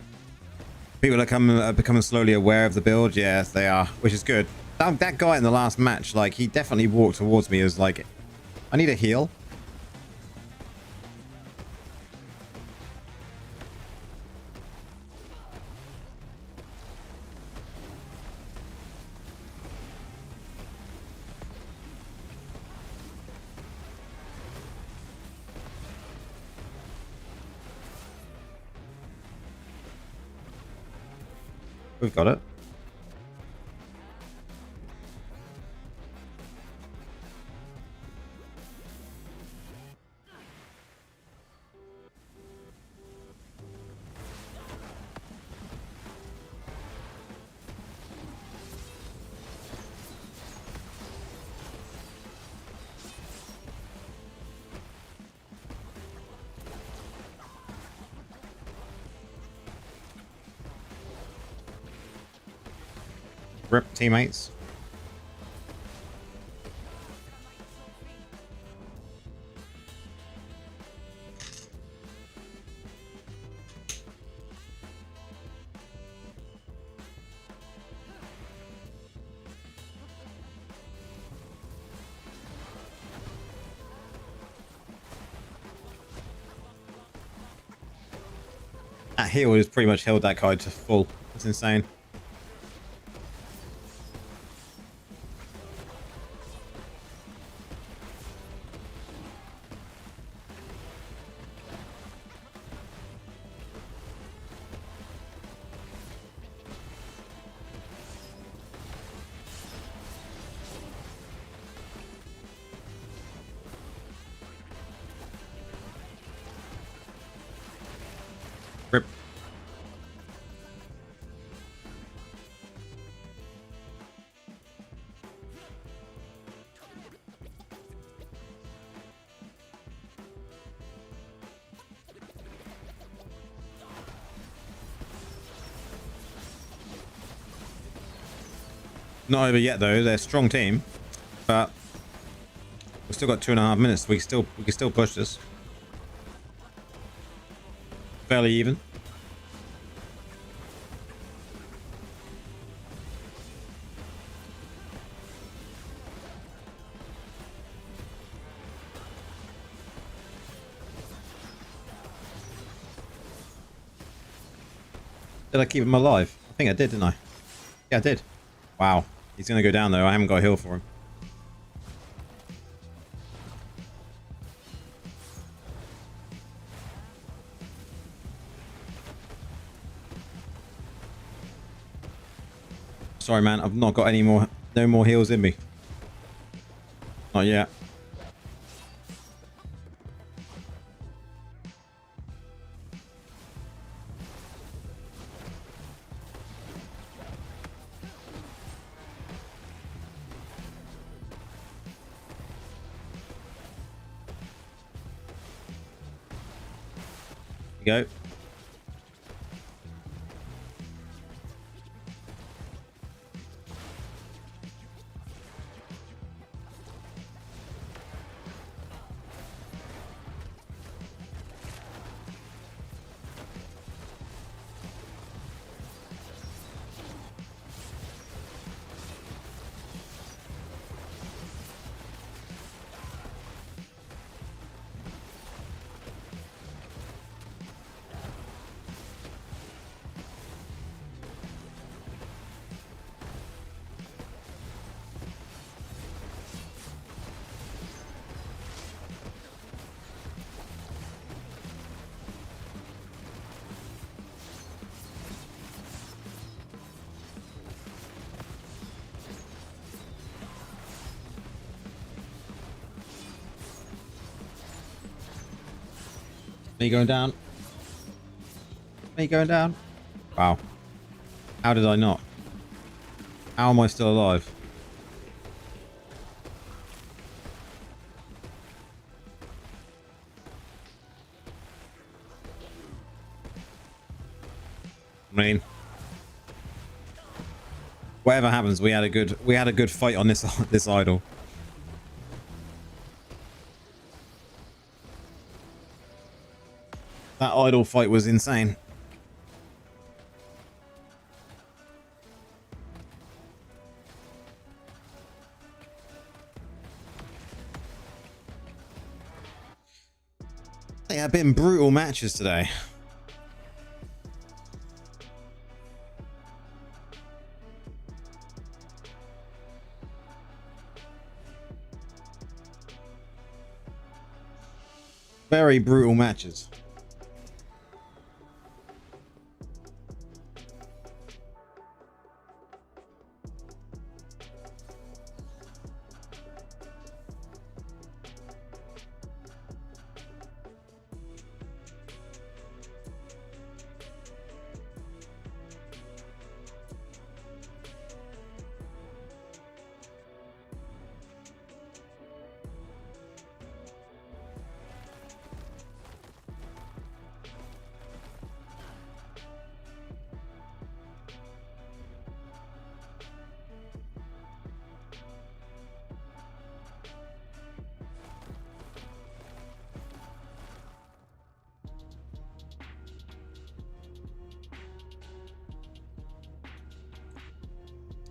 People are becoming slowly aware of the build. Yes, they are, which is good. That guy in the last match, like, he definitely walked towards me as like, I need a heal. We've got it. Rip, teammates. That heal has pretty much held that guy to full. It's insane. Rip. Not over yet though. They're a strong team, but we've still got 2.5 minutes. We can still push this. Fairly even. Did I keep him alive? I think I did, didn't I? Yeah, I did. Wow. He's going to go down though. I haven't got a heal for him. Sorry, man. I've not got any more. No more heals in me. Not yet. Go. Me going down. Me going down. Wow. How did I not? How am I still alive? I mean, whatever happens, we had a good fight on this this idol. That idol fight was insane. They have been brutal matches today. Very brutal matches.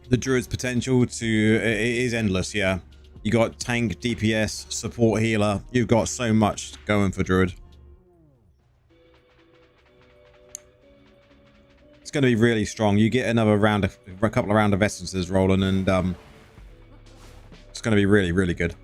The Druid's potential is endless. Yeah, you got tank, DPS, support, healer. You've got so much going for Druid. It's going to be really strong. You get another round of a couple of round of essences rolling, and it's going to be really, really good.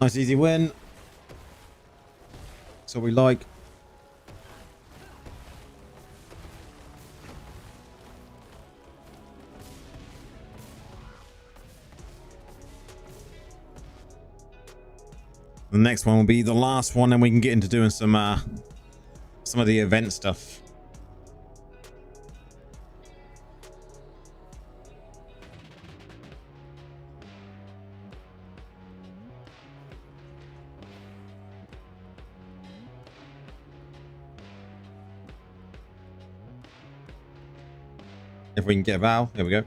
Nice easy win. That's what we like. The next one will be the last one, and we can get into doing some of the event stuff. If we can get a Val, here we go.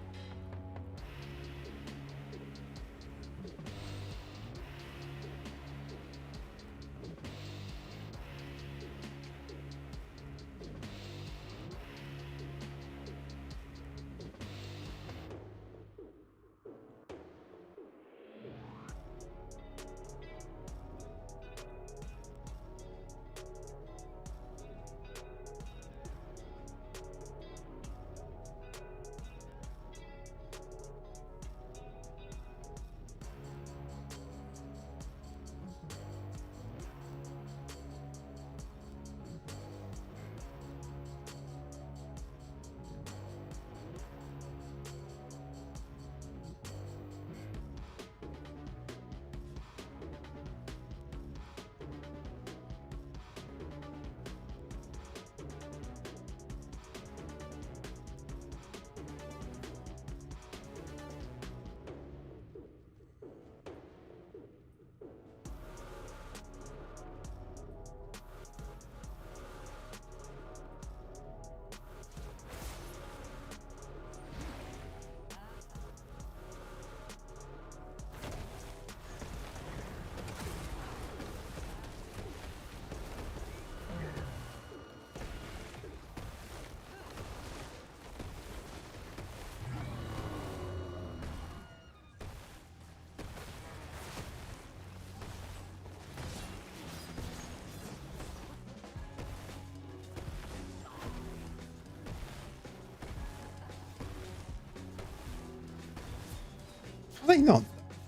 Are they not?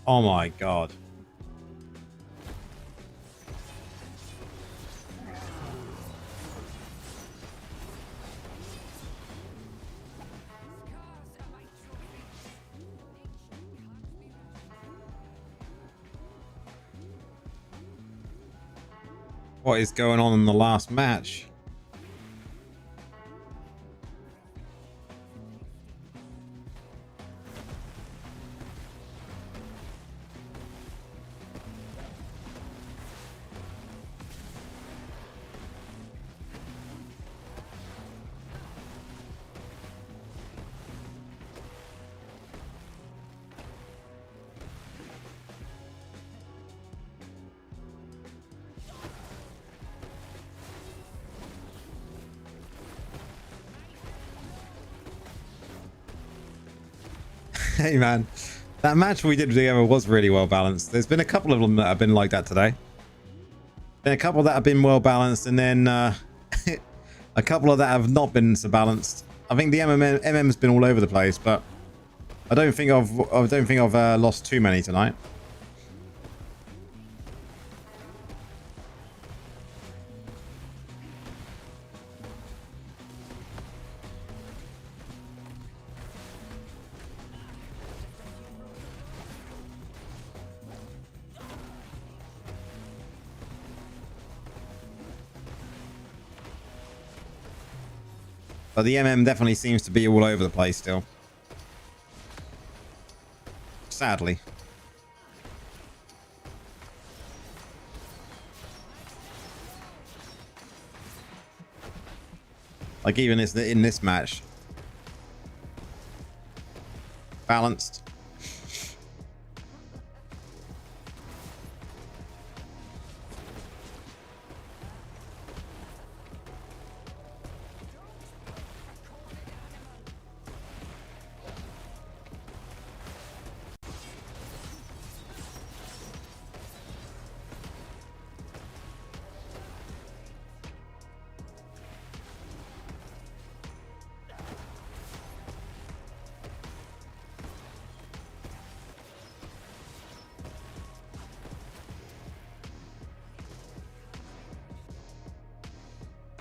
Oh my god. What is going on in the last match? Hey man, that match we did together was really well balanced. There's been a couple of them that have been like that today. Been a couple that have been well balanced, and then a couple of that have not been so balanced. I think the MM's been all over the place, but I don't think I've lost too many tonight. But the MM definitely seems to be all over the place still. Sadly. Like even in this match. Balanced.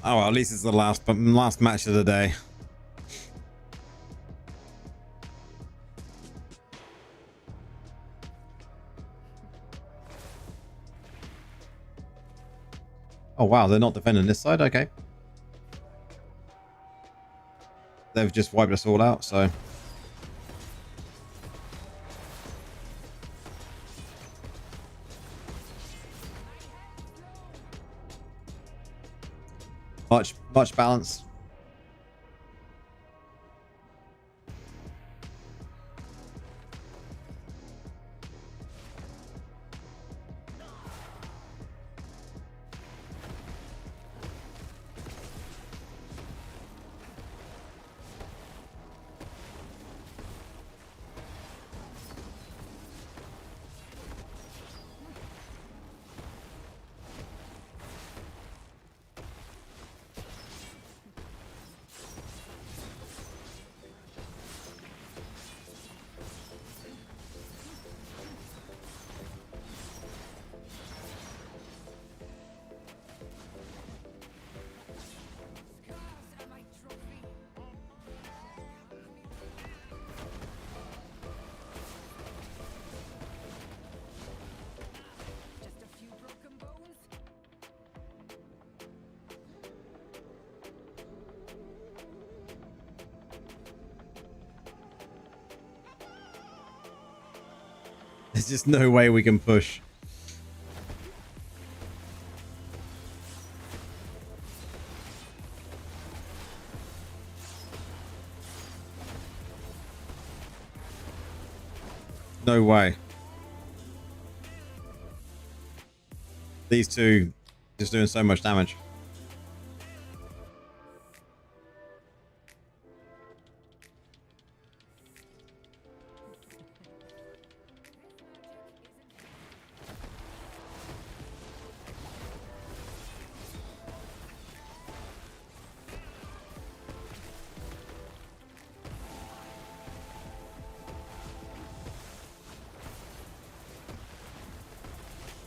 Oh, well, at least it's the last match of the day. Oh wow, they're not defending this side. Okay, they've just wiped us all out. So much balance. There's just no way we can push. No way. These two just doing so much damage.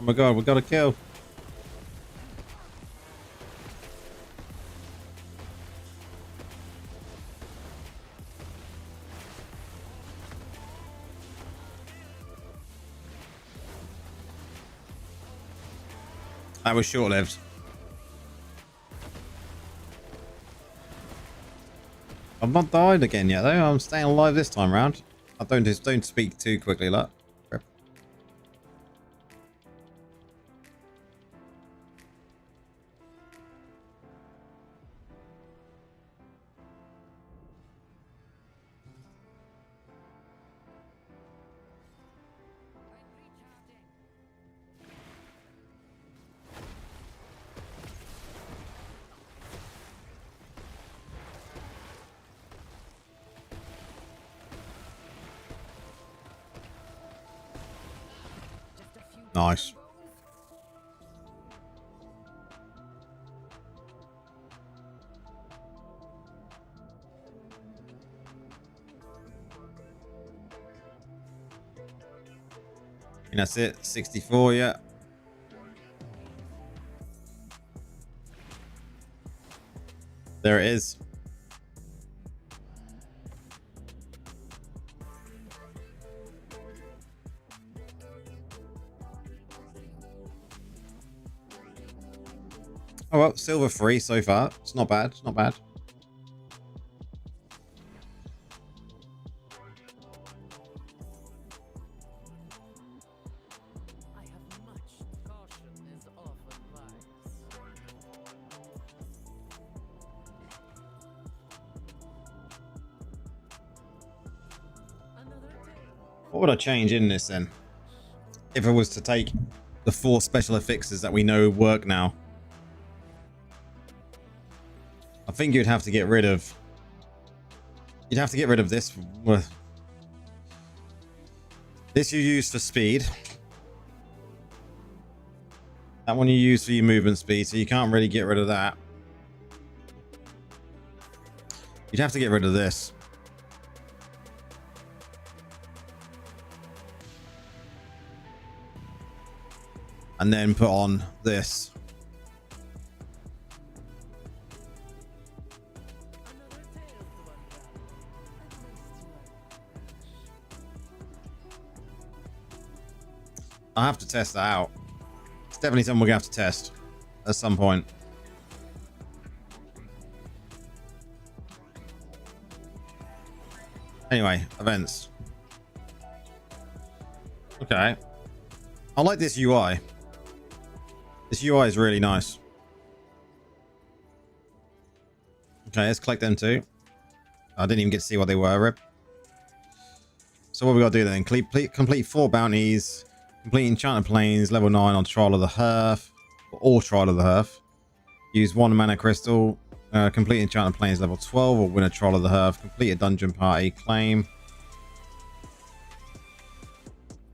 Oh my god, we got a kill. That was short-lived. I've not died again yet, though. I'm staying alive this time round. I don't speak too quickly, look. Nice. And that's it. 64, yeah. There it is. Oh well, silver 3 so far. It's not bad. It's not bad. What would I change in this then? If I was to take the 4 special affixes that we know work now. I think you'd have to get rid of... You'd have to get rid of this. This you use for speed. That one you use for your movement speed, so you can't really get rid of that. You'd have to get rid of this. And then put on this. I have to test that out. It's definitely something we're gonna have to test at some point. Anyway, events. Okay. I like this UI. This UI is really nice. Okay, let's collect them too. I didn't even get to see what they were, Rip. So what we got to do then? Complete 4 bounties. Complete Enchanted Plains, level 9 on Trial of the Hearth. Or Trial of the Hearth. Use 1 mana crystal. Complete Enchanted Plains, level 12, or win a Trial of the Hearth. Complete a dungeon party. Claim.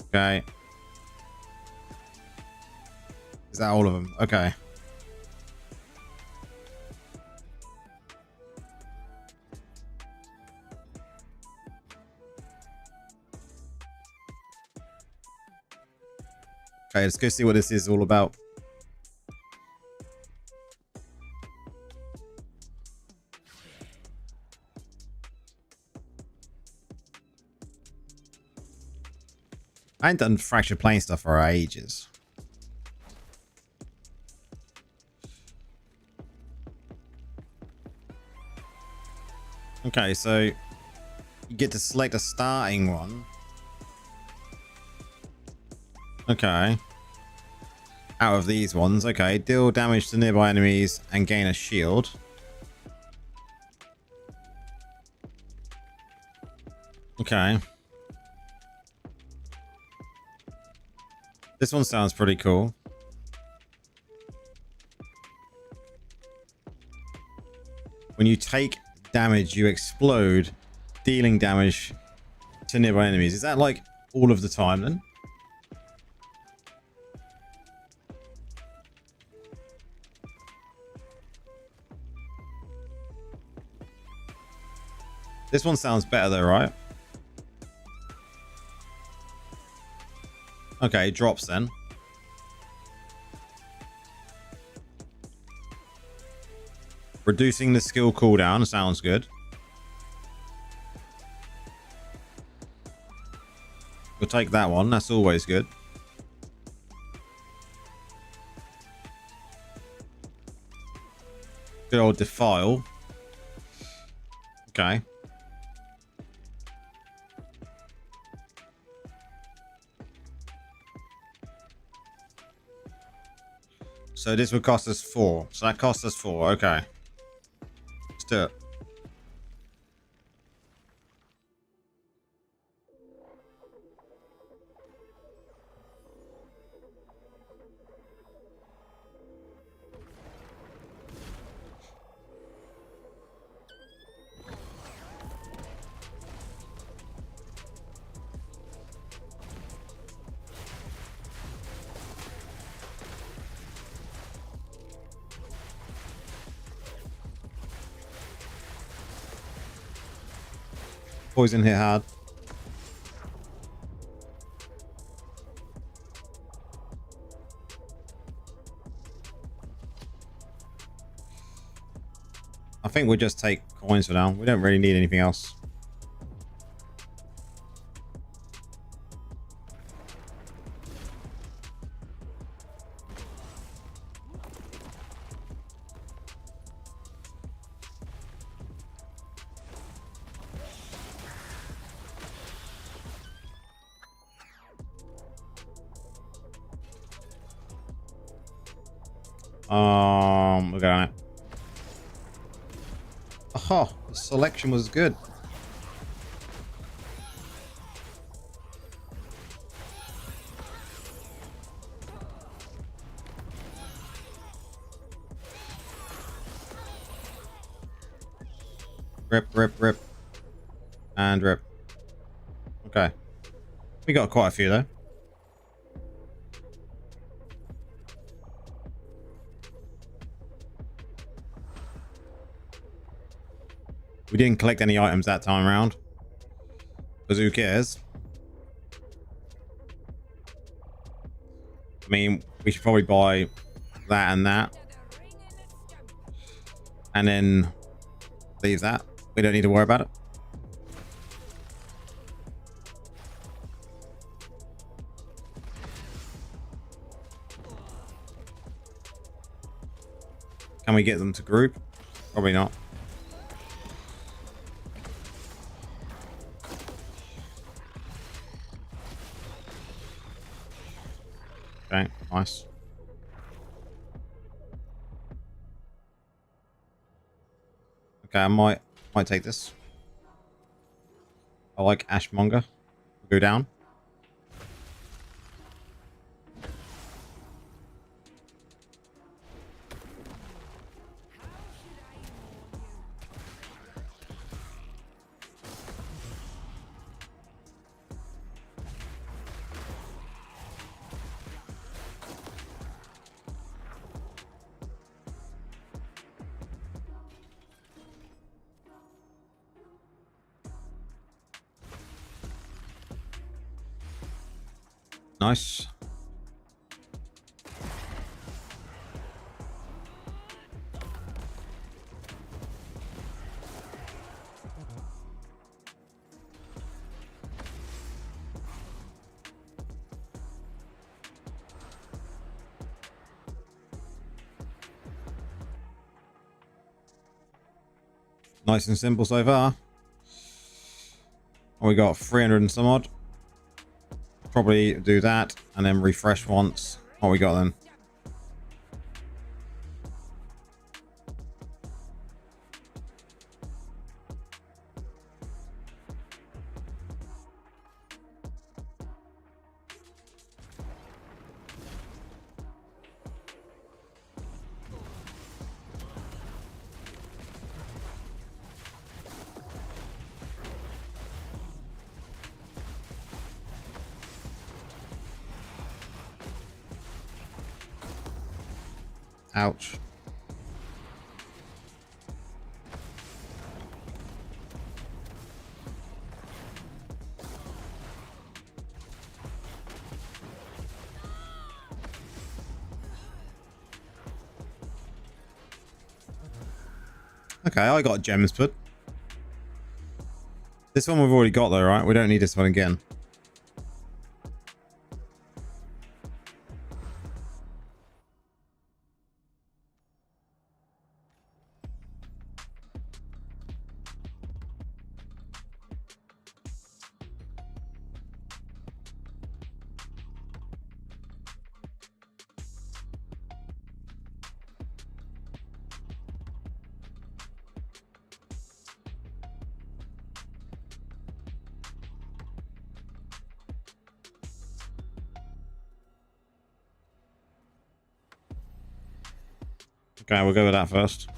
Okay. Is that all of them? Okay. Okay, let's go see what this is all about. I ain't done Fractured Plane stuff for ages. Okay, so you get to select a starting one. Okay. Out of these ones, okay. Deal damage to nearby enemies and gain a shield. Okay. This one sounds pretty cool. When you take damage, you explode, dealing damage to nearby enemies. Is that like all of the time then? This one sounds better though, right? Okay, drops then. Reducing the skill cooldown sounds good. We'll take that one. That's always good. Good old defile. Okay. So this would cost us 4. So that cost us 4. Okay. Let's do it. Poison hit hard. I think we'll just take coins for now. We don't really need anything else. Look at it. Oh, the selection was good. Rip, rip, rip. And rip. Okay. We got quite a few though. We didn't collect any items that time around. Because who cares? I mean, we should probably buy that and that. And then leave that. We don't need to worry about it. Can we get them to group? Probably not. Okay, nice. Okay, I might take this. I like Ashmonger. Go down. Nice. Nice and simple so far. We got 300 and some odd. Probably do that and then refresh once. What we got then? Ouch. Okay, I got gems put. This one we've already got though, right? We don't need this one again. Okay, we'll go with that first.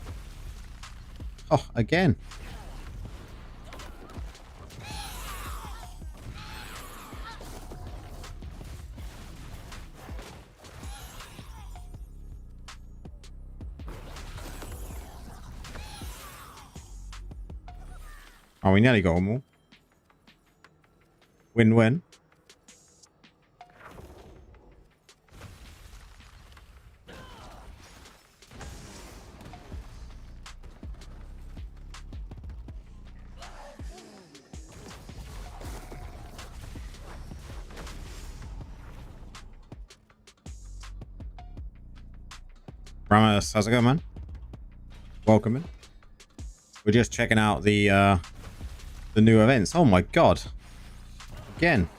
Oh, again. Oh, we nearly got them all. Win-win. Ramos, how's it going, man? Welcome in. We're just checking out the new events. Oh my god. Again.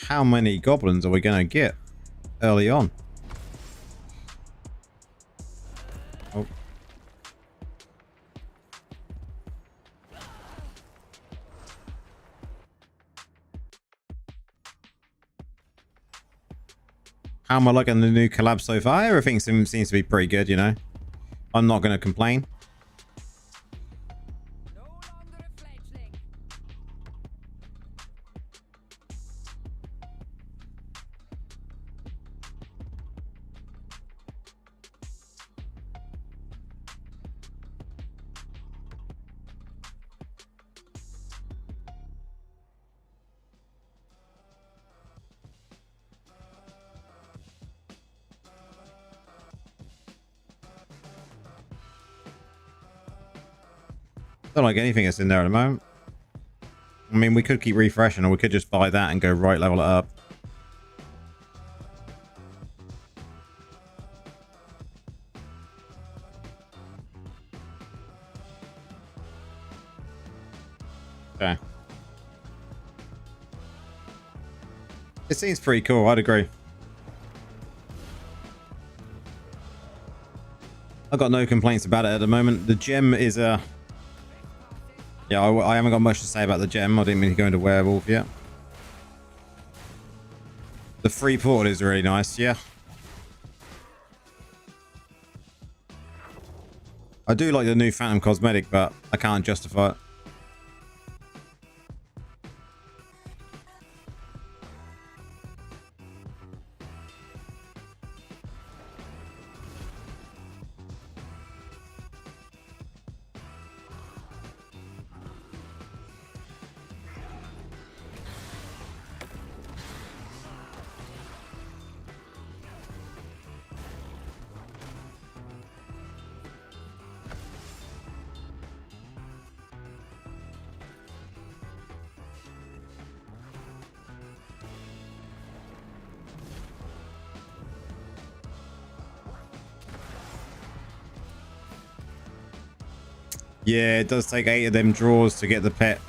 How many goblins are we going to get early on? Oh. How am I liking the new collab so far? Everything seems to be pretty good, you know. I'm not going to complain. Don't like anything that's in there at the moment. I mean, we could keep refreshing, or we could just buy that and go right level it up. Okay. It seems pretty cool, I'd agree. I've got no complaints about it at the moment. The gem is a... Yeah, I haven't got much to say about the gem. I didn't mean to go into werewolf yet. The free portal is really nice, yeah. I do like the new Phantom cosmetic, but I can't justify it. Yeah, it does take 8 of them draws to get the pet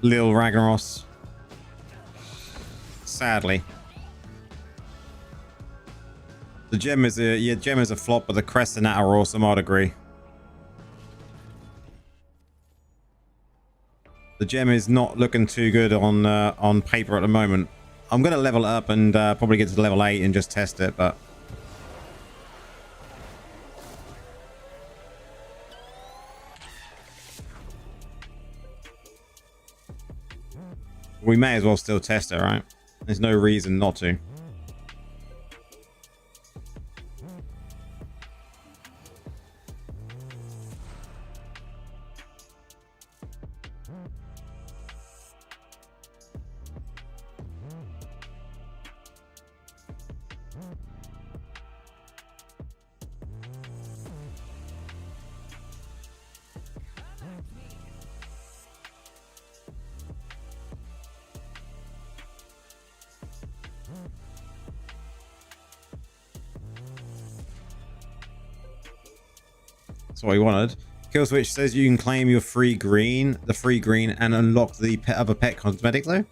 Lil Ragnaros. Sadly. The gem is a flop, but the crest and that are awesome, I'd agree. The gem is not looking too good on paper at the moment. I'm gonna level it up and probably get to level 8 and just test it, but we may as well still test it, right? There's no reason not to. That's what he wanted. Killswitch says you can claim your free green, and unlock the other pet cosmetic though.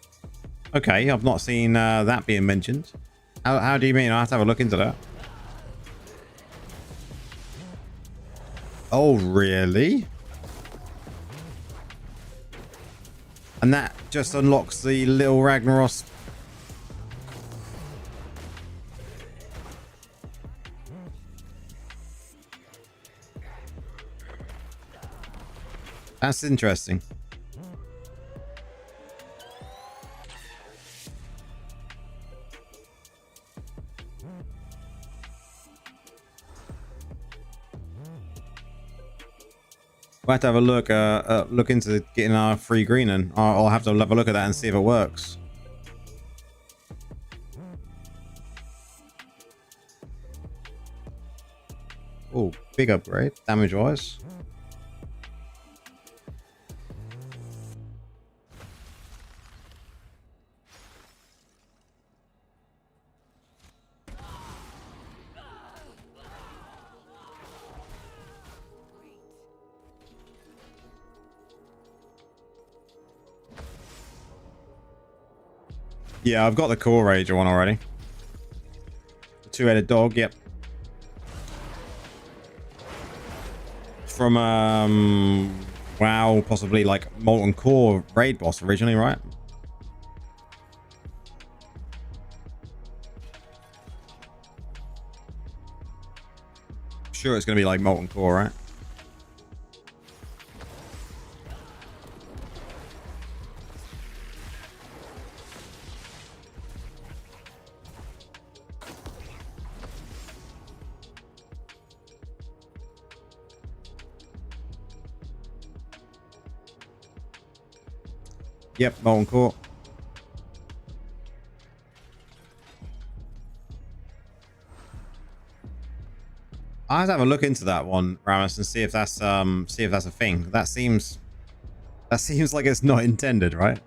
Okay, I've not seen that being mentioned. How do you mean? I have to have a look into that. Oh, really? And that just unlocks the little Ragnaros. That's interesting. We'll have to have a look into getting our free green, and I'll have to have a look at that and see if it works. Oh, big upgrade, damage-wise. Yeah, I've got the Core Rager one already. Two-headed dog, yep. From, WoW, possibly like Molten Core raid boss originally, right? Sure, it's going to be like Molten Core, right? Yep, Molten Core. I have to have a look into that one, Ramus, and see if that's a thing. That seems like it's not intended, right?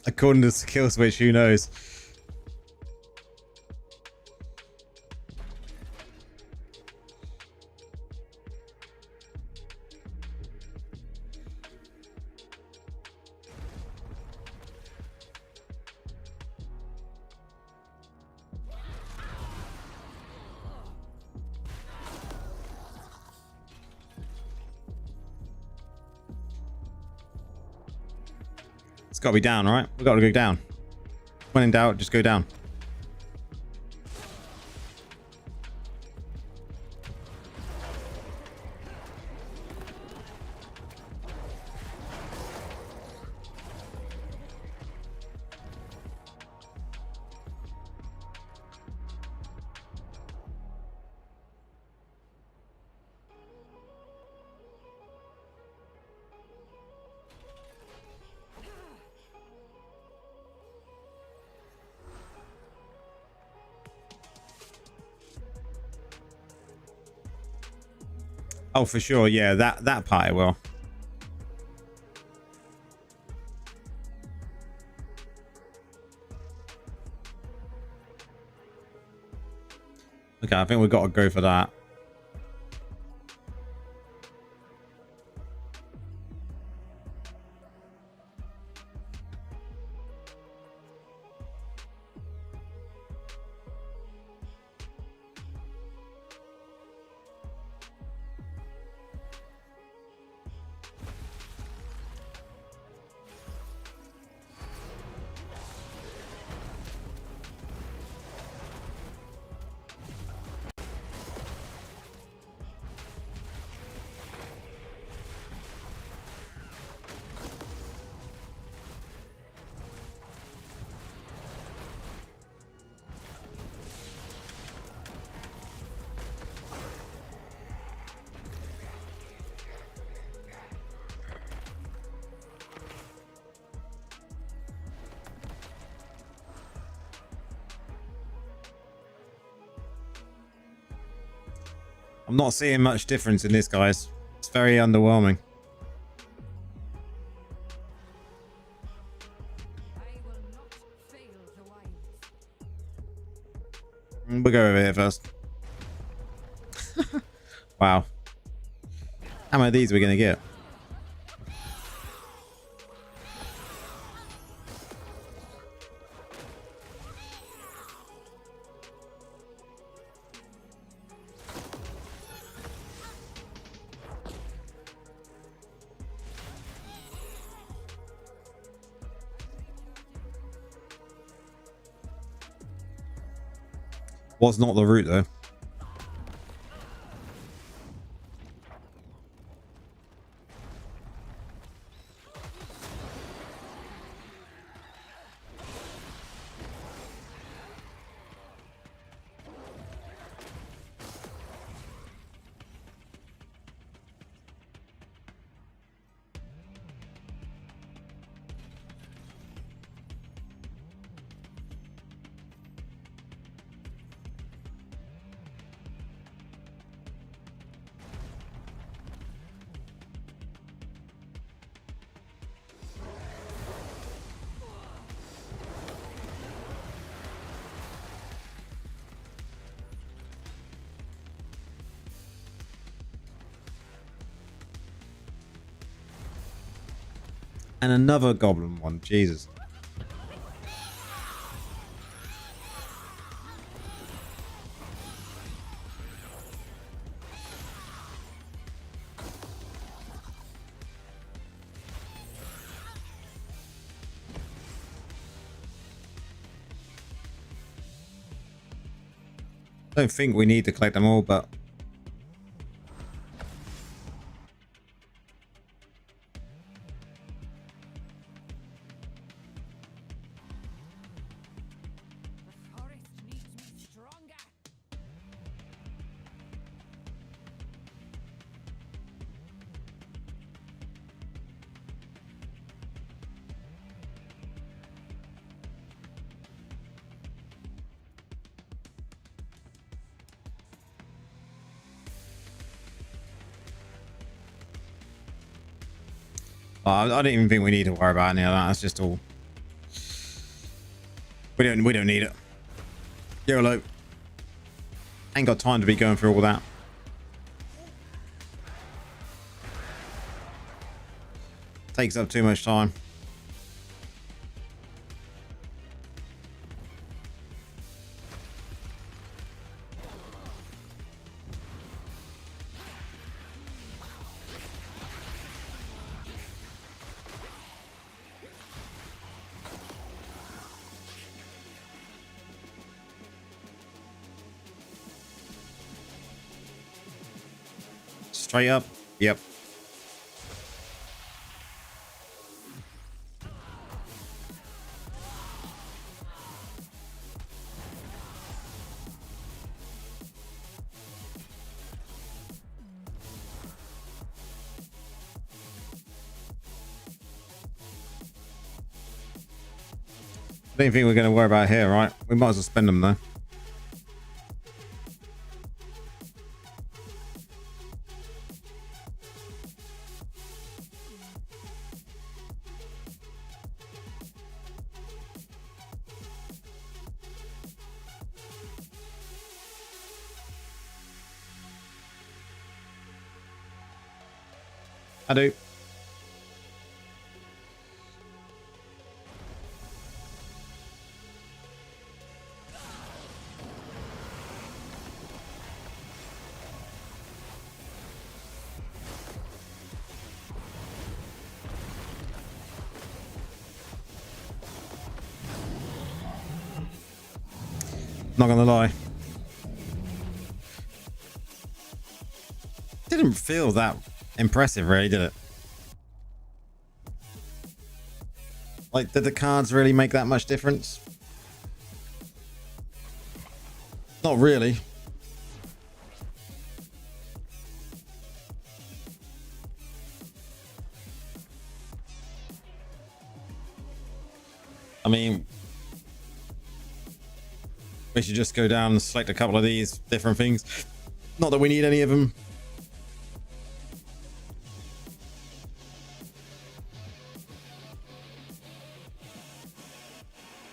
According to Killswitch, who knows? It's got to be down, right? We've got to go down. When in doubt, just go down. Oh, for sure. Yeah, that part I will. Okay, I think we've got to go for that. I'm not seeing much difference in this, guys. It's very underwhelming. We'll go over here first. Wow. How many of these are we going to get? Was not the route though. And another goblin one. Jesus. I don't think we need to collect them all, but I don't even think we need to worry about any of that. That's just all. We don't need it. YOLO. Ain't got time to be going through all that. Takes up too much time. Straight up. Yep. I don't think we're going to worry about here, right? We might as well spend them though. I do. Not gonna lie. Didn't feel that impressive, really, did it? Like, did the cards really make that much difference? Not really. I mean, we should just go down and select a couple of these different things. Not that we need any of them.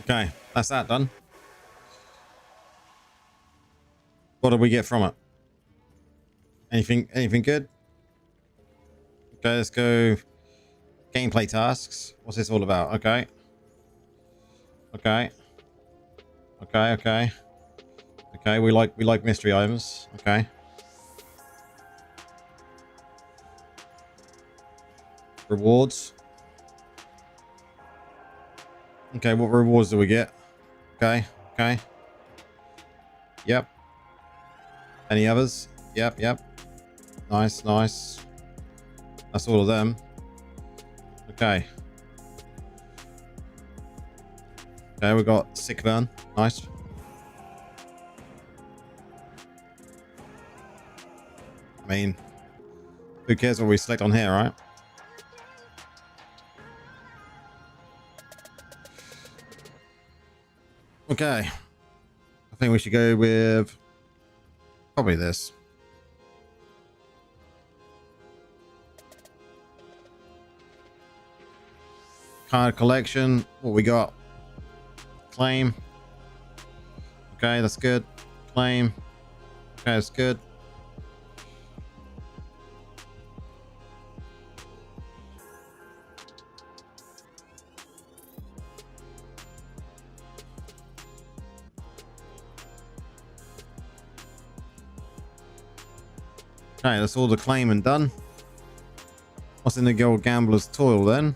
Okay, that's that done. What did we get from it? Anything good? Okay, let's go. Gameplay tasks. What's this all about? Okay. Okay. Okay, okay. Okay, we like mystery items. Okay. Rewards. Okay, what rewards do we get? Okay, okay. Yep. Any others? Yep, yep. Nice, nice. That's all of them. Okay. Okay, we got sick burn. Nice. I mean, who cares what we select on here, right? Okay. I think we should go with probably this. Card collection. What we got? Claim. Okay, that's good. Claim. Okay, that's good. Okay, that's all the claiming done. What's in the Gold Gambler's Toil then?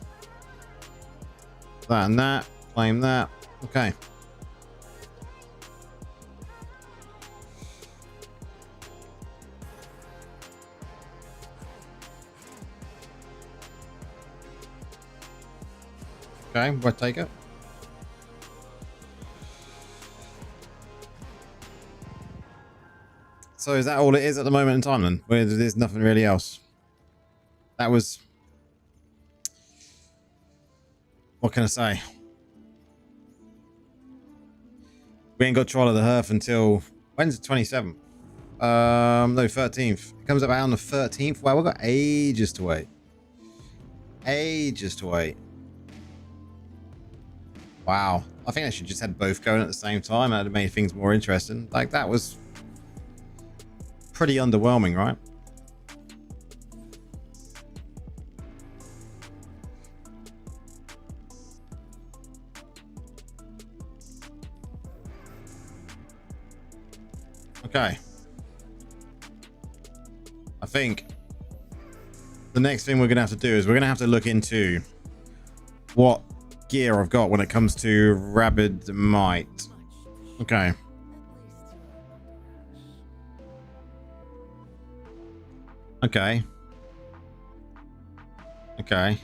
That and that. Claim that. Okay. Okay, we'll take it. So is that all it is at the moment in time then? Where there's nothing really else? That was... What can I say? We ain't got Trial of the Hearth until... When's the 27th? No, 13th. It comes up out on the 13th. Wow, we've got ages to wait. Ages to wait. Wow. I think I should just had both going at the same time. That'd have made things more interesting. Like, that was pretty underwhelming, right? Okay. I think the next thing we're going to have to do is we're going to have to look into what gear I've got when it comes to Rabid Might. Okay. Okay. Okay.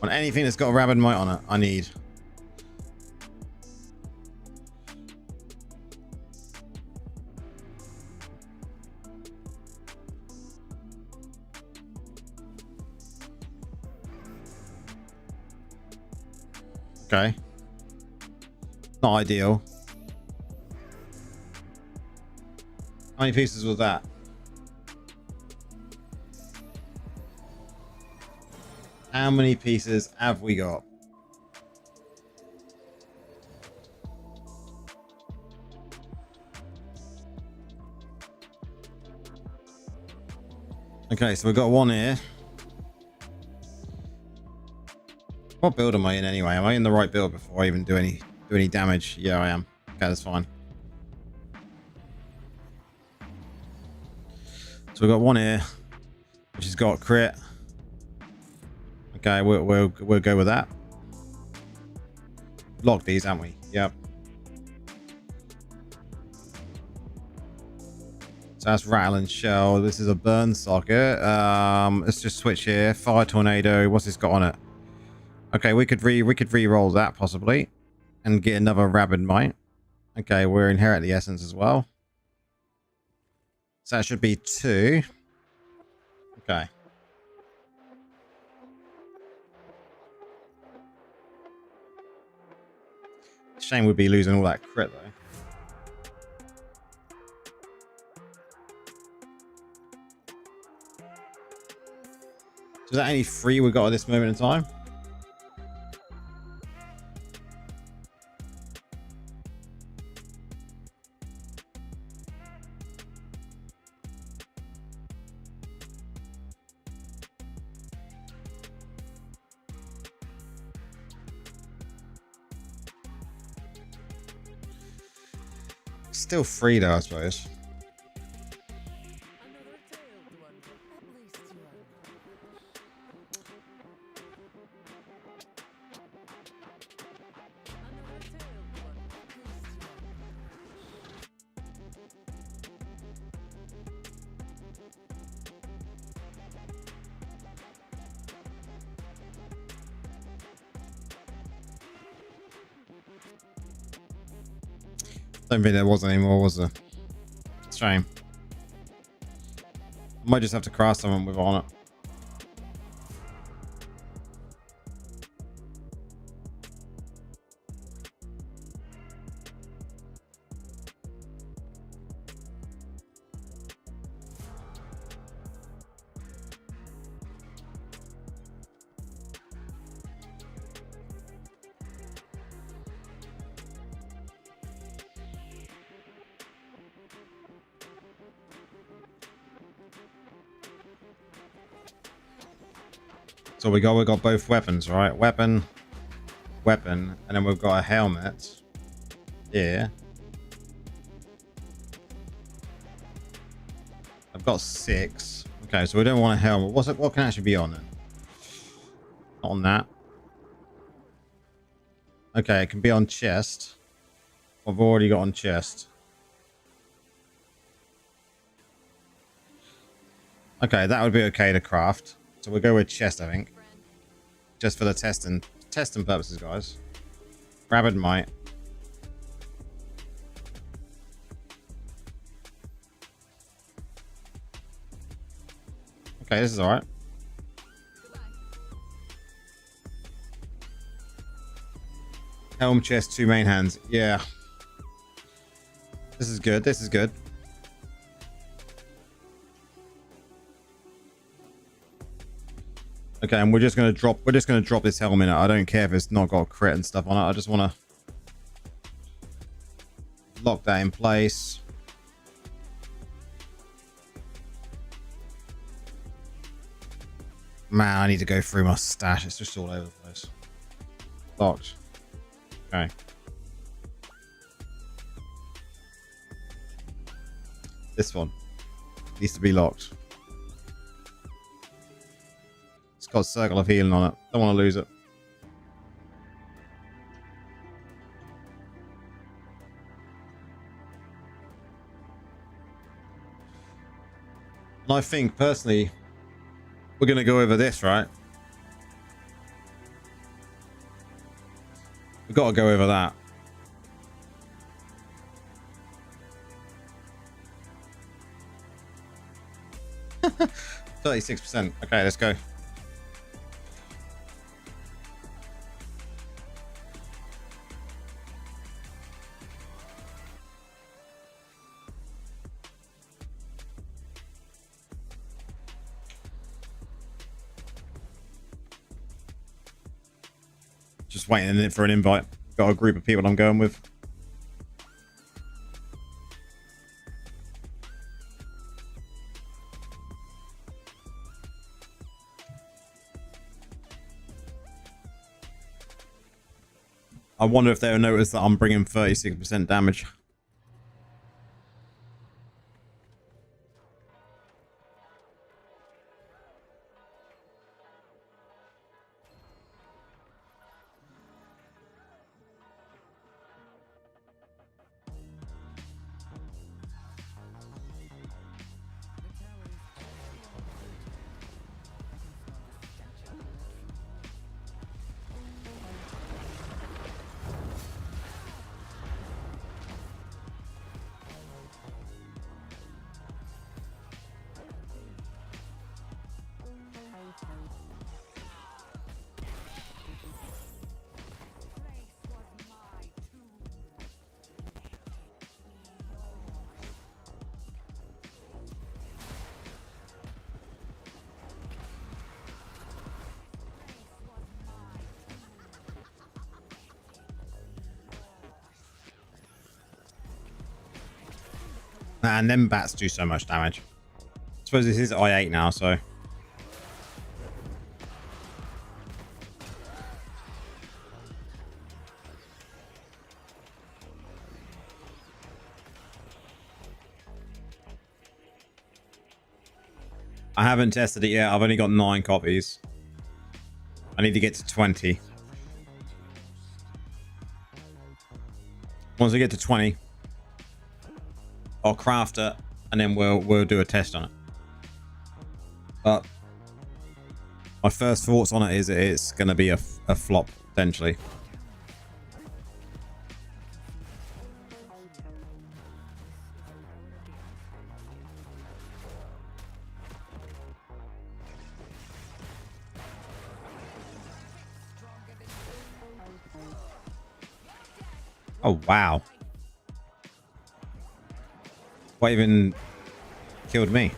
On anything that's got a Rabid Might on it, I need. Okay. Not ideal. How many pieces was that? How many pieces have we got? Okay, so we've got one here. What build am I in anyway? Am I in the right build before I even do any damage? Yeah, I am. Okay, that's fine. So we've got one here, which has got crit. Okay, we'll go with that. Lock these, haven't we? Yep. So that's rattle and shell. This is a burn socket. Let's just switch here. Fire tornado. What's this got on it? Okay, we could re-roll that possibly, and get another Rabid Might. Okay, we're inherit the essence as well. So that should be 2. Okay. Shame we'd be losing all that crit though. is that any free we got at this moment in time? Still free though, I suppose. Don't think there was any more, was there? Shame. I might just have to craft something with on it. So we got both weapons, right? Weapon, and then we've got a helmet. Yeah. I've got 6. Okay, so we don't want a helmet. What can actually be on it? Not on that. Okay, it can be on chest. I've already got on chest. Okay, that would be okay to craft. So we'll go with chest, I think. Just for the testing purposes, guys. Rabid might. Okay, this is alright. Helm, chest, 2 main hands. Yeah. This is good. This is good. Okay, and we're just gonna drop this helmet. I don't care if it's not got a crit and stuff on it. I just wanna lock that in place. Man, I need to go through my stash. It's just all over the place. Locked. Okay. This one needs to be locked. It's got a circle of healing on it. Don't want to lose it. And I think personally, we're going to go over this, right? We've got to go over that. %. Okay, let's go. Just waiting for an invite. Got a group of people I'm going with. I wonder if they'll notice that I'm bringing 36% damage. And them bats do so much damage. I suppose this is I8 now, so. I haven't tested it yet. I've only got 9 copies. I need to get to 20. Once I get to 20, I'll craft it and then we'll do a test on it. But my first thoughts on it is it's going to be a flop potentially. Oh, wow. What even killed me?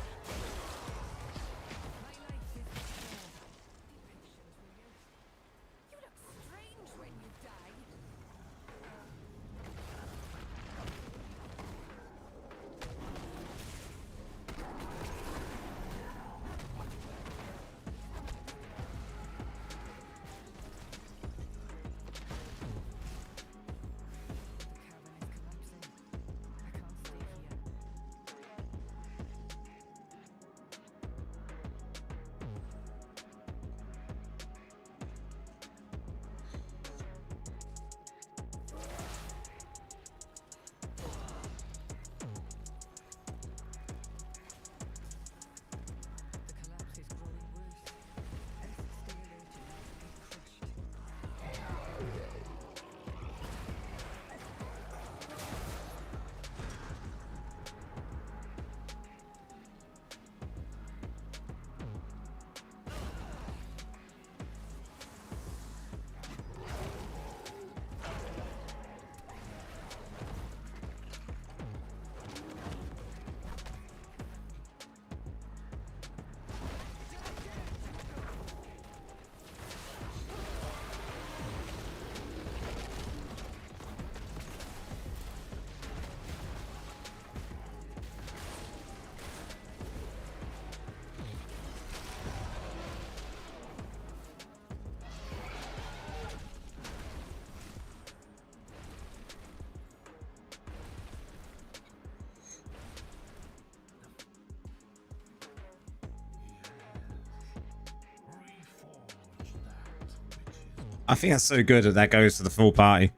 I think that's so good that that goes to the full party.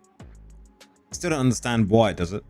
Still don't understand why it does it.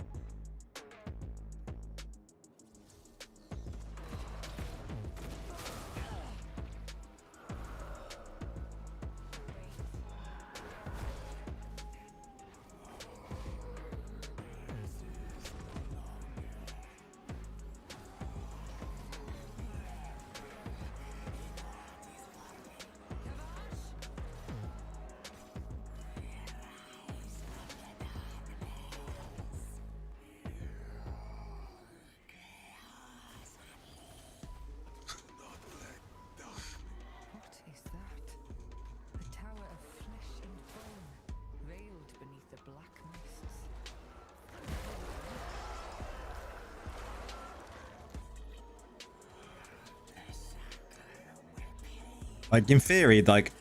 Like, in theory, like,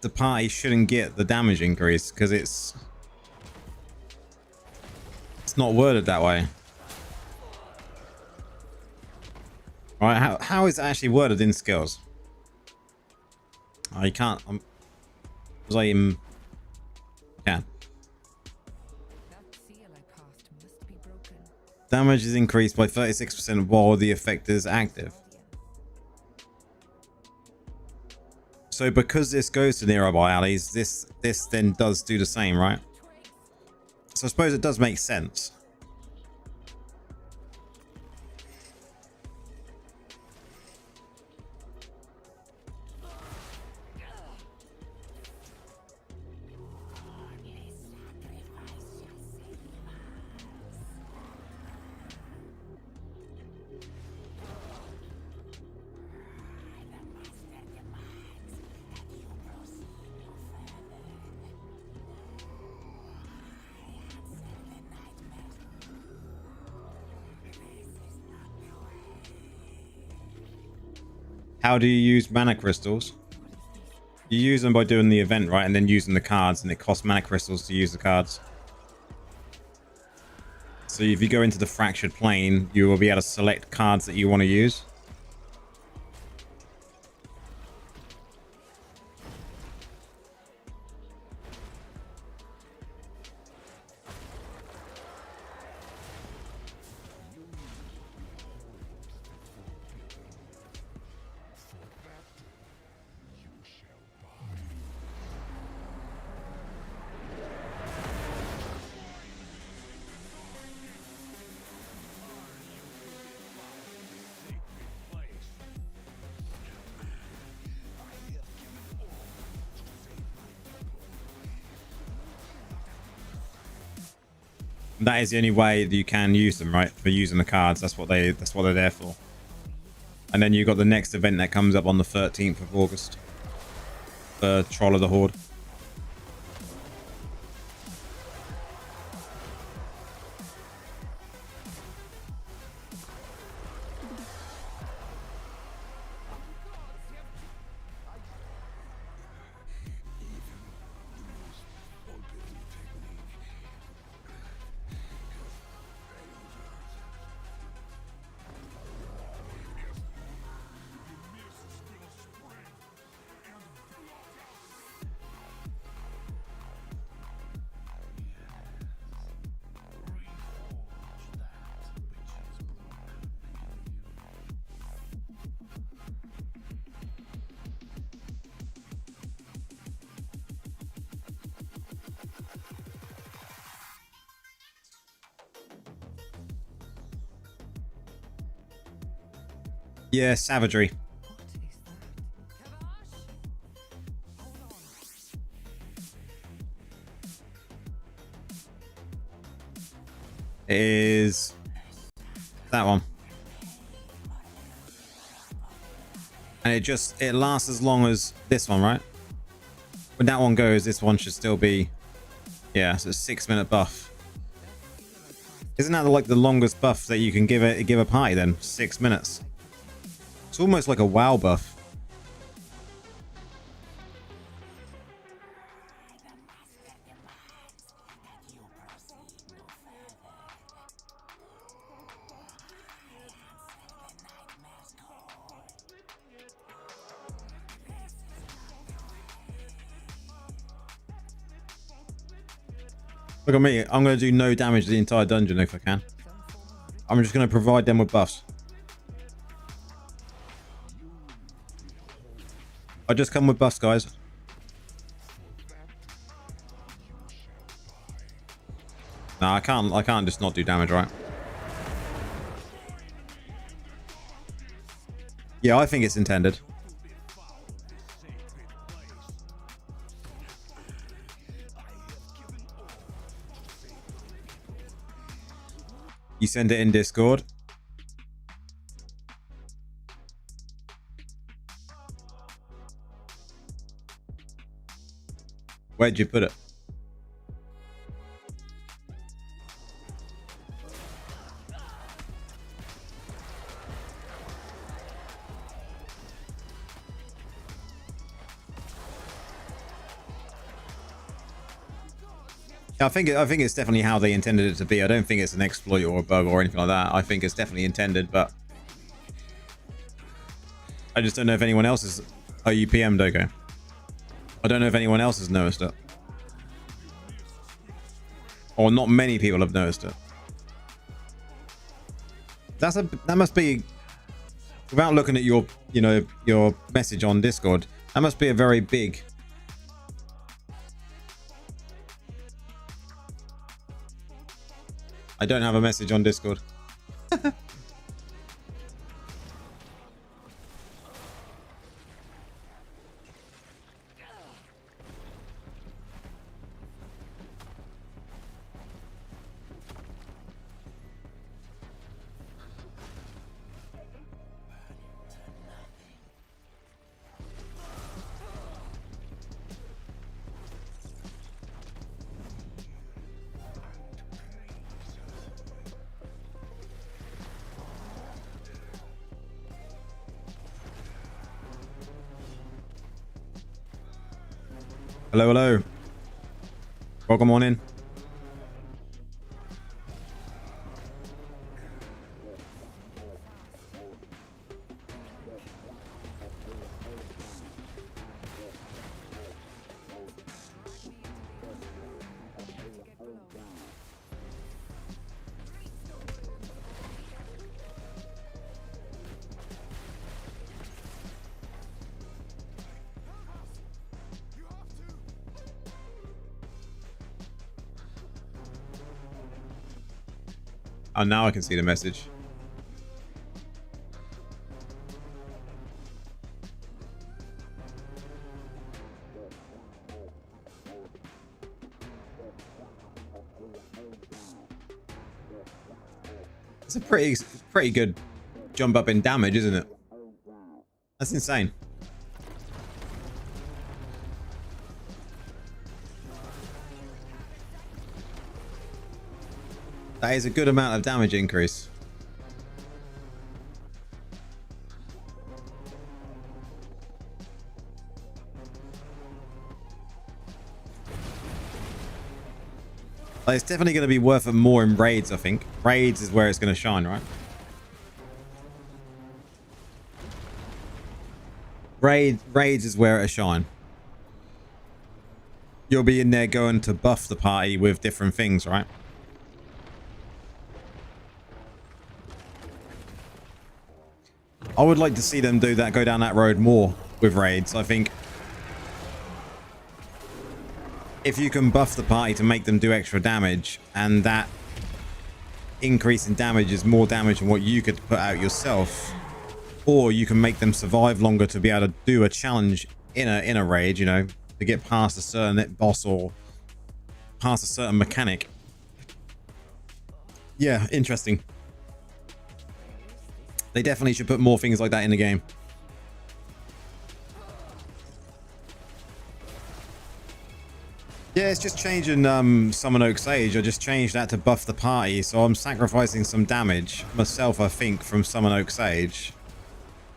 the party shouldn't get the damage increase because it's not worded that way. Right? How is it actually worded in skills? Oh, you can't. Was I even? Yeah. Damage is increased by 36% while the effect is active. So because this goes to nearby allies, this then does do the same, right? So I suppose it does make sense. How do you use mana crystals? You use them by doing the event, right? And then using the cards, and it costs mana crystals to use the cards. So if you go into the fractured plane, you will be able to select cards that you want to use. That is the only way that you can use them, right? For using the cards. That's what they're there for. And then you've got the next event that comes up on the 13th of August. The Troll of the Horde. Yeah, savagery. It is that one. And it lasts as long as this one, right? When that one goes, this one should still be, yeah, so 6-minute buff. Isn't that like the longest buff that you can give a party then? 6 minutes. It's almost like a WoW buff. Look at me. I'm going to do no damage to the entire dungeon if I can. I'm just going to provide them with buffs. I just come with buffs, guys. No, I can't just not do damage, right? Yeah, I think it's intended. You send it in Discord. Where'd you put it? I think it's definitely how they intended it to be. I don't think it's an exploit or a bug or anything like that. I think it's definitely intended, but I just don't know if anyone else is. Oh, you PM'd, okay. I don't know if anyone else has noticed it. Or not many people have noticed it. That must be, without looking at your, your message on Discord, that must be a very big. I don't have a message on Discord. Hello, hello. Welcome on in. Oh, now I can see the message. It's a pretty good jump up in damage, isn't it? That's insane. That is a good amount of damage increase. Like, it's definitely going to be worth it more in raids, I think. Raids is where it's going to shine, right? Raids is where it'll shine. You'll be in there going to buff the party with different things, right? I would like to see them do that, go down that road more with raids. I think if you can buff the party to make them do extra damage, and that increase in damage is more damage than what you could put out yourself, or you can make them survive longer to be able to do a challenge in a raid, you know, to get past a certain boss or past a certain mechanic. Yeah, interesting. They definitely should put more things like that in the game. Yeah, it's just changing Summon Oak Sage. I just changed that to buff the party, so I'm sacrificing some damage myself, I think, from Summon Oak Sage.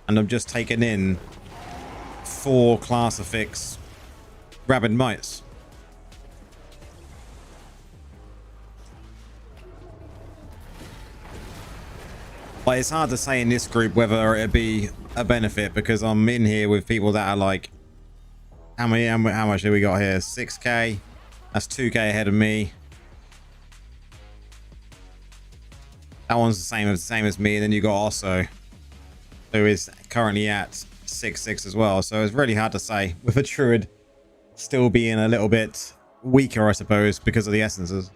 And I'm just taking in 4 class affix Rabid Mites. Like, it's hard to say in this group whether it'd be a benefit, because I'm in here with people that are like, how much do we got here? 6k. That's 2k ahead of me. That one's the same as me. And then you got also, who is currently at 6-6 as well. So it's really hard to say, with a Druid still being a little bit weaker, I suppose, because of the essences.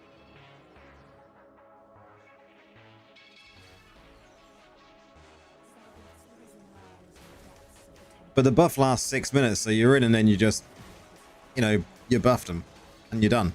But the buff lasts 6 minutes, so you're in and then you just, you know, you buffed them and you're done.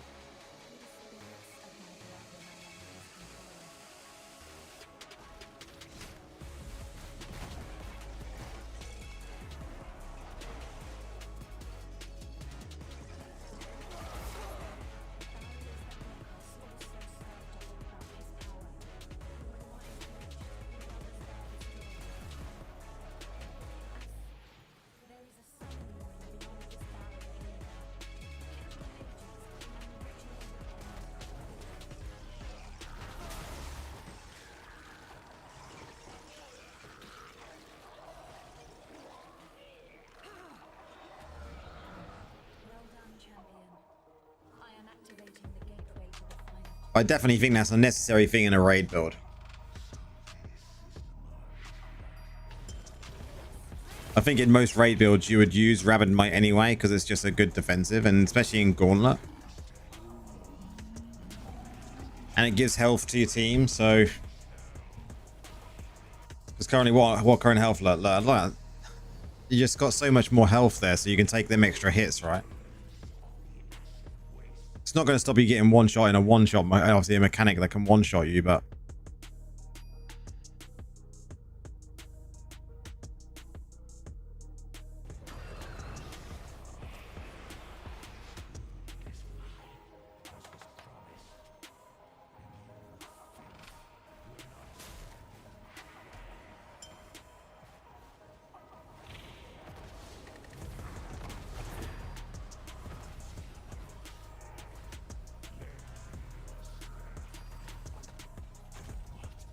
I definitely think that's a necessary thing in a raid build. I think in most raid builds you would use Rabid Might anyway, because it's just a good defensive, and especially in Gauntlet. And it gives health to your team, so... Because currently, what current health? You just got so much more health there, so you can take them extra hits, right? It's not going to stop you getting one shot in a one shot. Obviously, a mechanic that can one shot you, but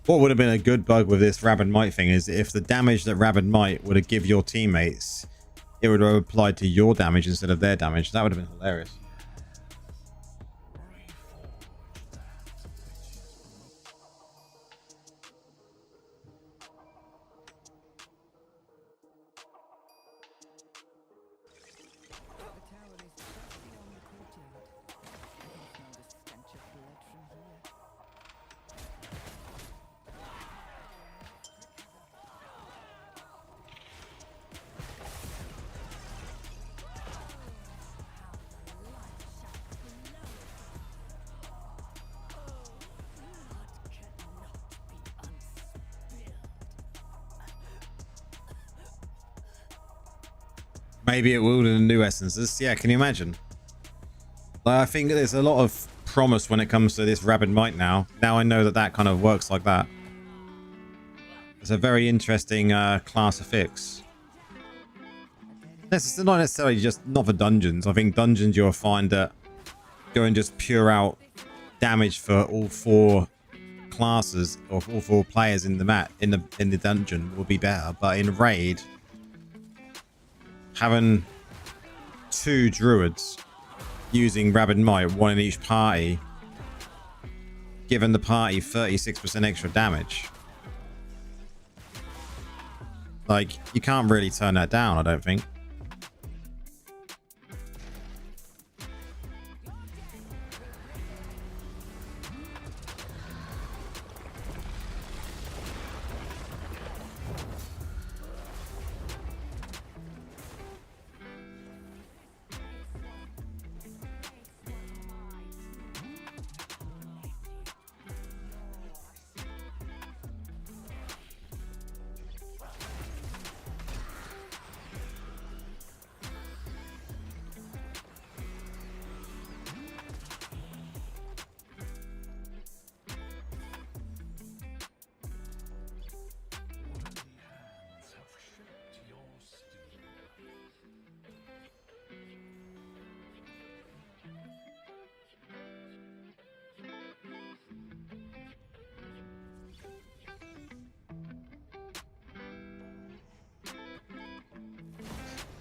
What would have been a good bug with this Rabid Might thing is if the damage that Rabid Might would have give your teammates, it would have applied to your damage instead of their damage. That would have been hilarious. Maybe it will in the new essences. Yeah, can you imagine? Like, I think there's a lot of promise when it comes to this Rabid Might now. Now I know that that kind of works like that. It's a very interesting class of fix. It's not necessarily just not for dungeons. I think dungeons you'll find that go and just pure out damage for all 4 classes or all 4 players in the dungeon will be better. But in raid, having 2 druids using Rabid Might, 1 in each party, giving the party 36% extra damage. Like, you can't really turn that down, I don't think.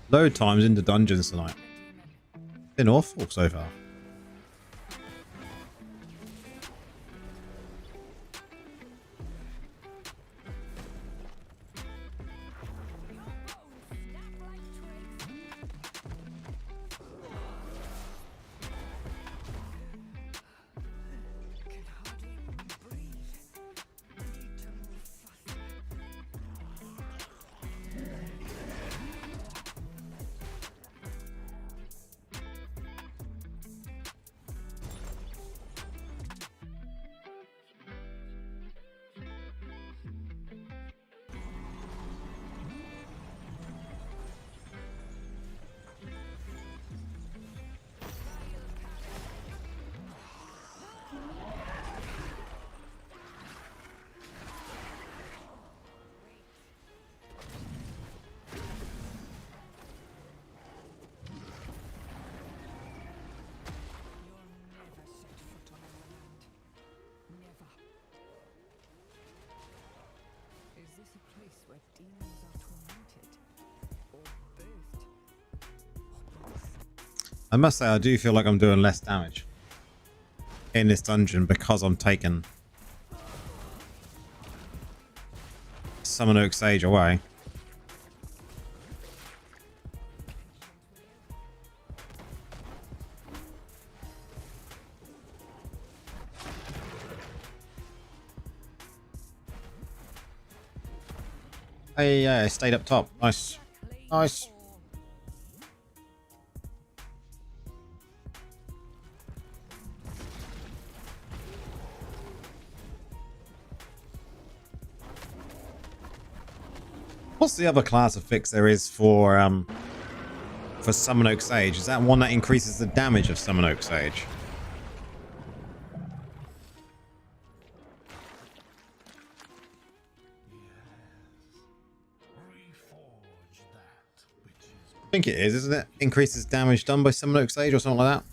Load times into dungeons tonight. Been awful so far. I must say, I do feel like I'm doing less damage in this dungeon because I'm taking Summon Oak Sage away. Hey, yeah, I stayed up top. Nice. Nice. What's the other class of fix there is for Summon Oak Sage? Is that one that increases the damage of Summon Oak Sage? I think it is, isn't it? Increases damage done by Summon Oak Sage or something like that.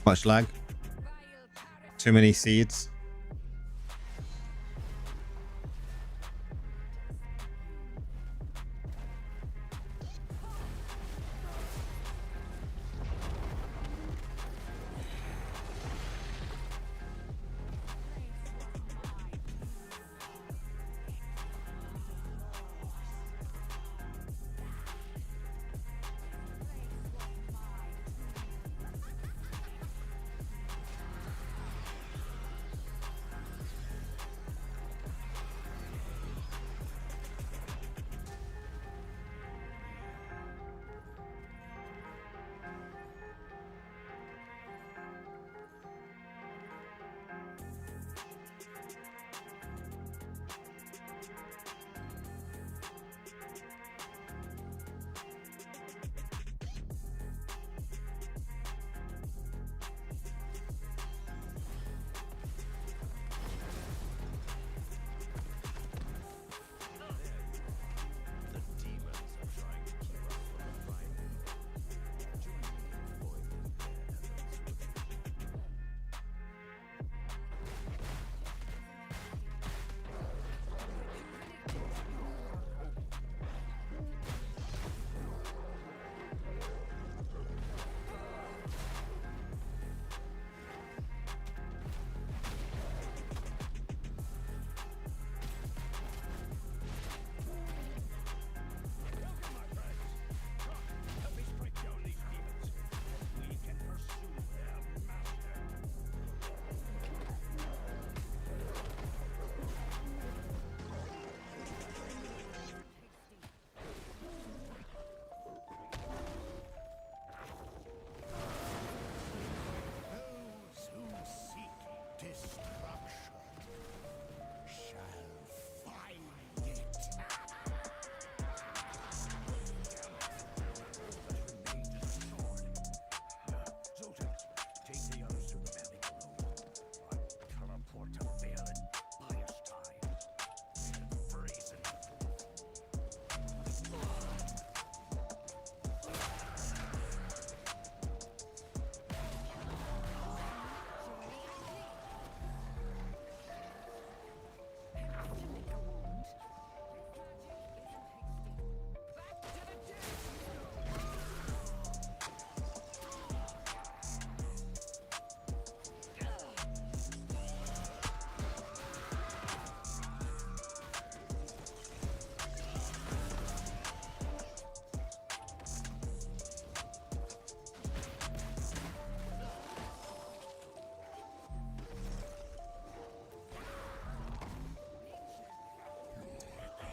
Much lag. Too many seeds.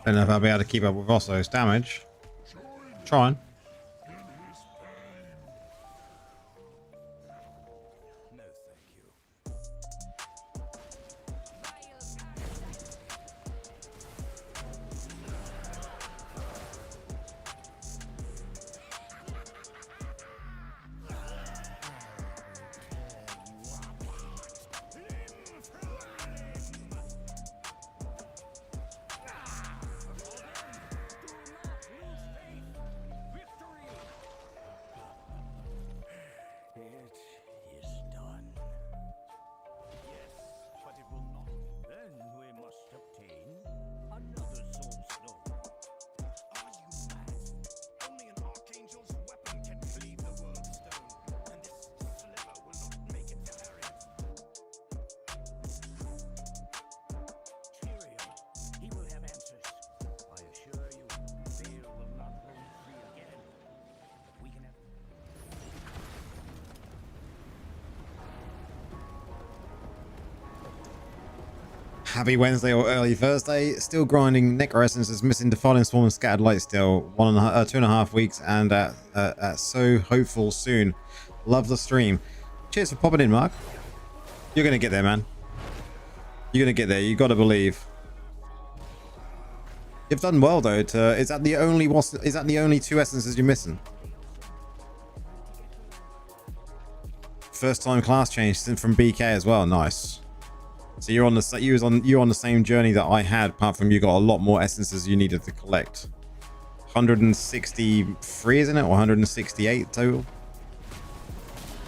Don't know if I'll be able to keep up with Vosso's damage. Trying. Happy Wednesday or early Thursday. Still grinding Necro Essences, missing Defiling Swarm and Scattered Light still. 2.5 weeks, and so hopeful soon. Love the stream. Cheers for popping in, Mark. You're gonna get there, man. You're gonna get there. You gotta believe. You've done well though. Is that the only 2 essences you're missing? First time class change from BK as well. Nice. So you're on the same journey that I had, apart from you got a lot more essences you needed to collect. 163, isn't it? Or 168 total?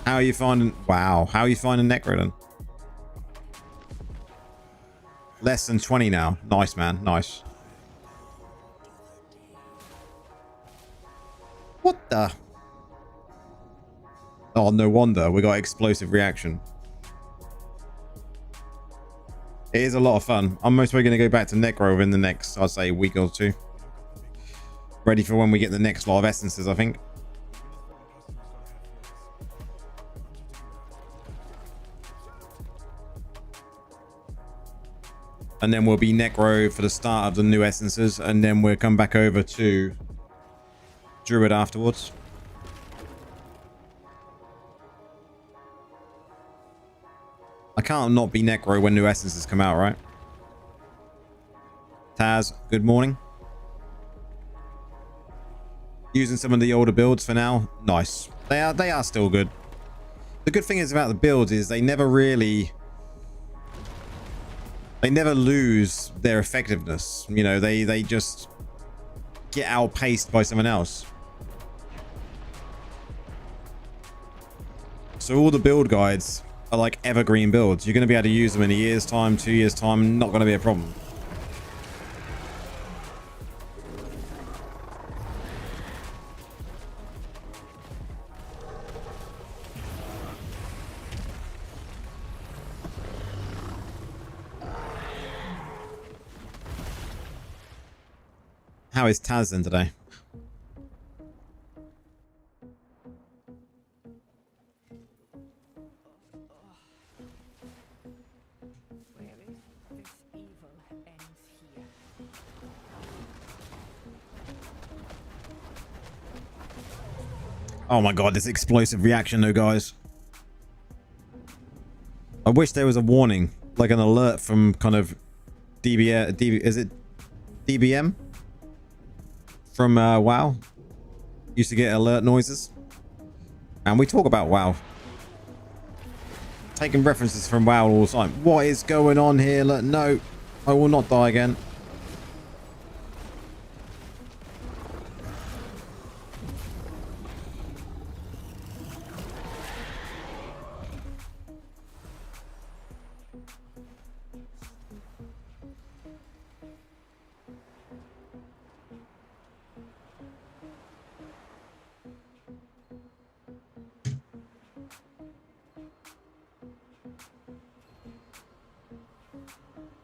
How are you finding... Wow. How are you finding Necro then? Less than 20 now. Nice, man. Nice. What the... Oh, no wonder. We got explosive reaction. It is a lot of fun. I'm most probably going to go back to Necro within the next, I'd say, week or two. Ready for when we get the next lot of essences, I think. And then we'll be Necro for the start of the new essences. And then we'll come back over to Druid afterwards. I can't not be Necro when new essences come out, right? Taz, good morning. Using some of the older builds for now. Nice. They are still good. The good thing is about the builds is they never lose their effectiveness. You know, they just get outpaced by someone else. So all the build guides are like evergreen builds. You're going to be able to use them in a year's time, 2 years time, not going to be a problem. How is Taz then today? Oh my god, this explosive reaction though, guys. I wish there was a warning, like an alert from kind of is it DBM? From WoW. Used to get alert noises. And we talk about WoW. Taking references from WoW all the time. What is going on here? No, I will not die again.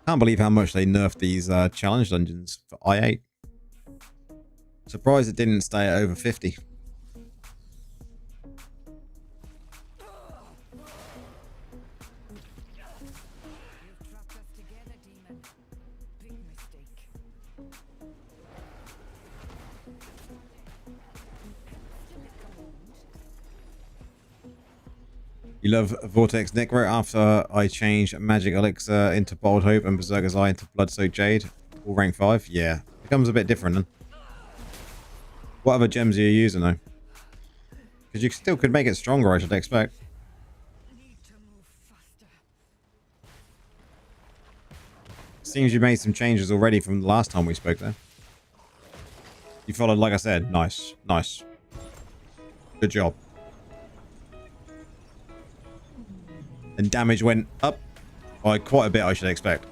Can't believe how much they nerfed these challenge dungeons for I8. Surprised it didn't stay at over 50. You love Vortex Necro after I changed Magic Elixir into Bold Hope and Berserker's Eye into Bloodsoaked Jade. All rank 5? Yeah. Becomes a bit different then. What other gems are you using though? Because you still could make it stronger, I should expect. Seems you made some changes already from the last time we spoke there. You followed, like I said. Nice. Nice. Good job. And damage went up by quite a bit, I should expect.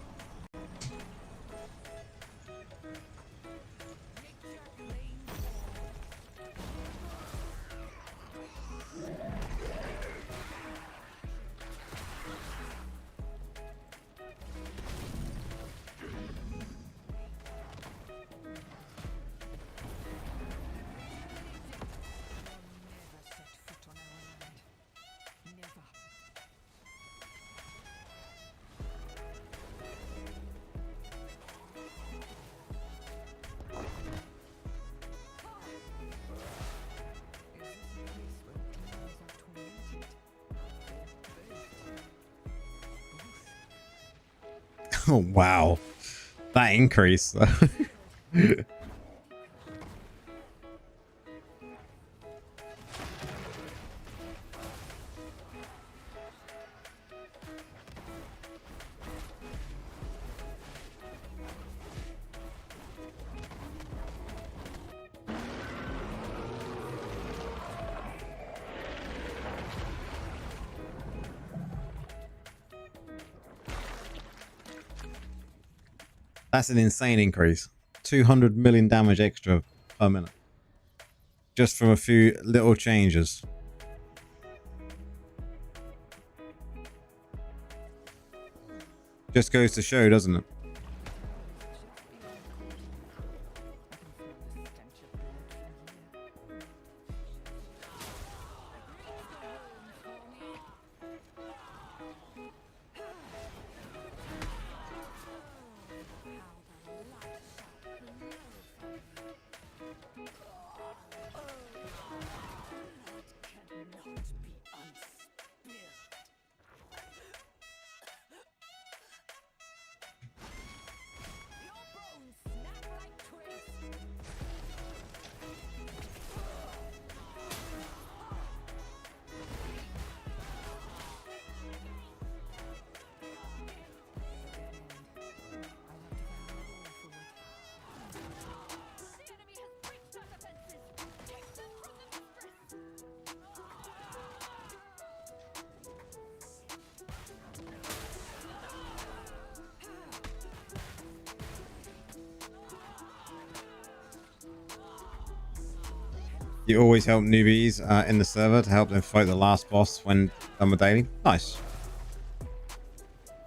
Oh, wow. That increase. That's an insane increase. 200 million damage extra per minute. Just from a few little changes. Just goes to show, doesn't it? You always help newbies in the server to help them fight the last boss when done with daily. Nice.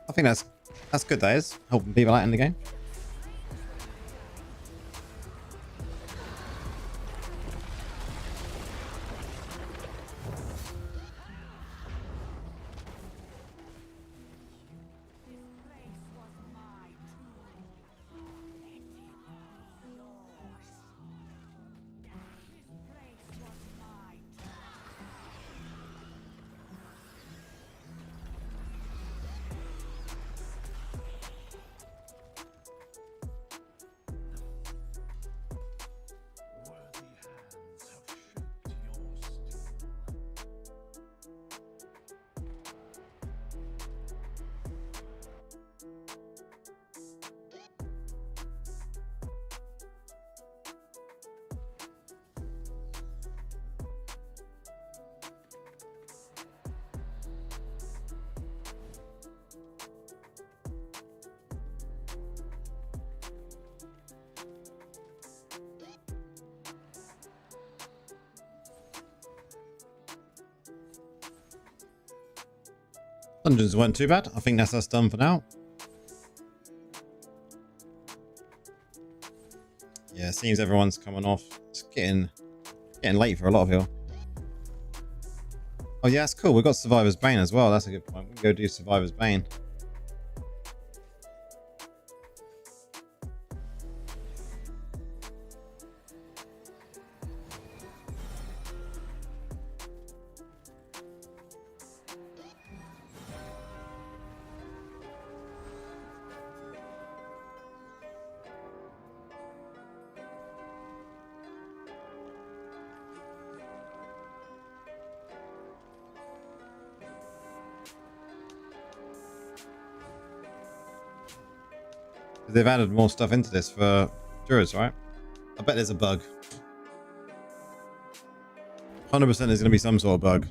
I think that's good. That is helping people out in the game. Dungeons weren't too bad. I think that's us done for now. Yeah, seems everyone's coming off. It's getting late for a lot of you. Oh yeah, that's cool. We've got Survivor's Bane as well. That's a good point. We can go do Survivor's Bane. They've added more stuff into this for Druids, right? I bet there's a bug. 100% there's going to be some sort of bug.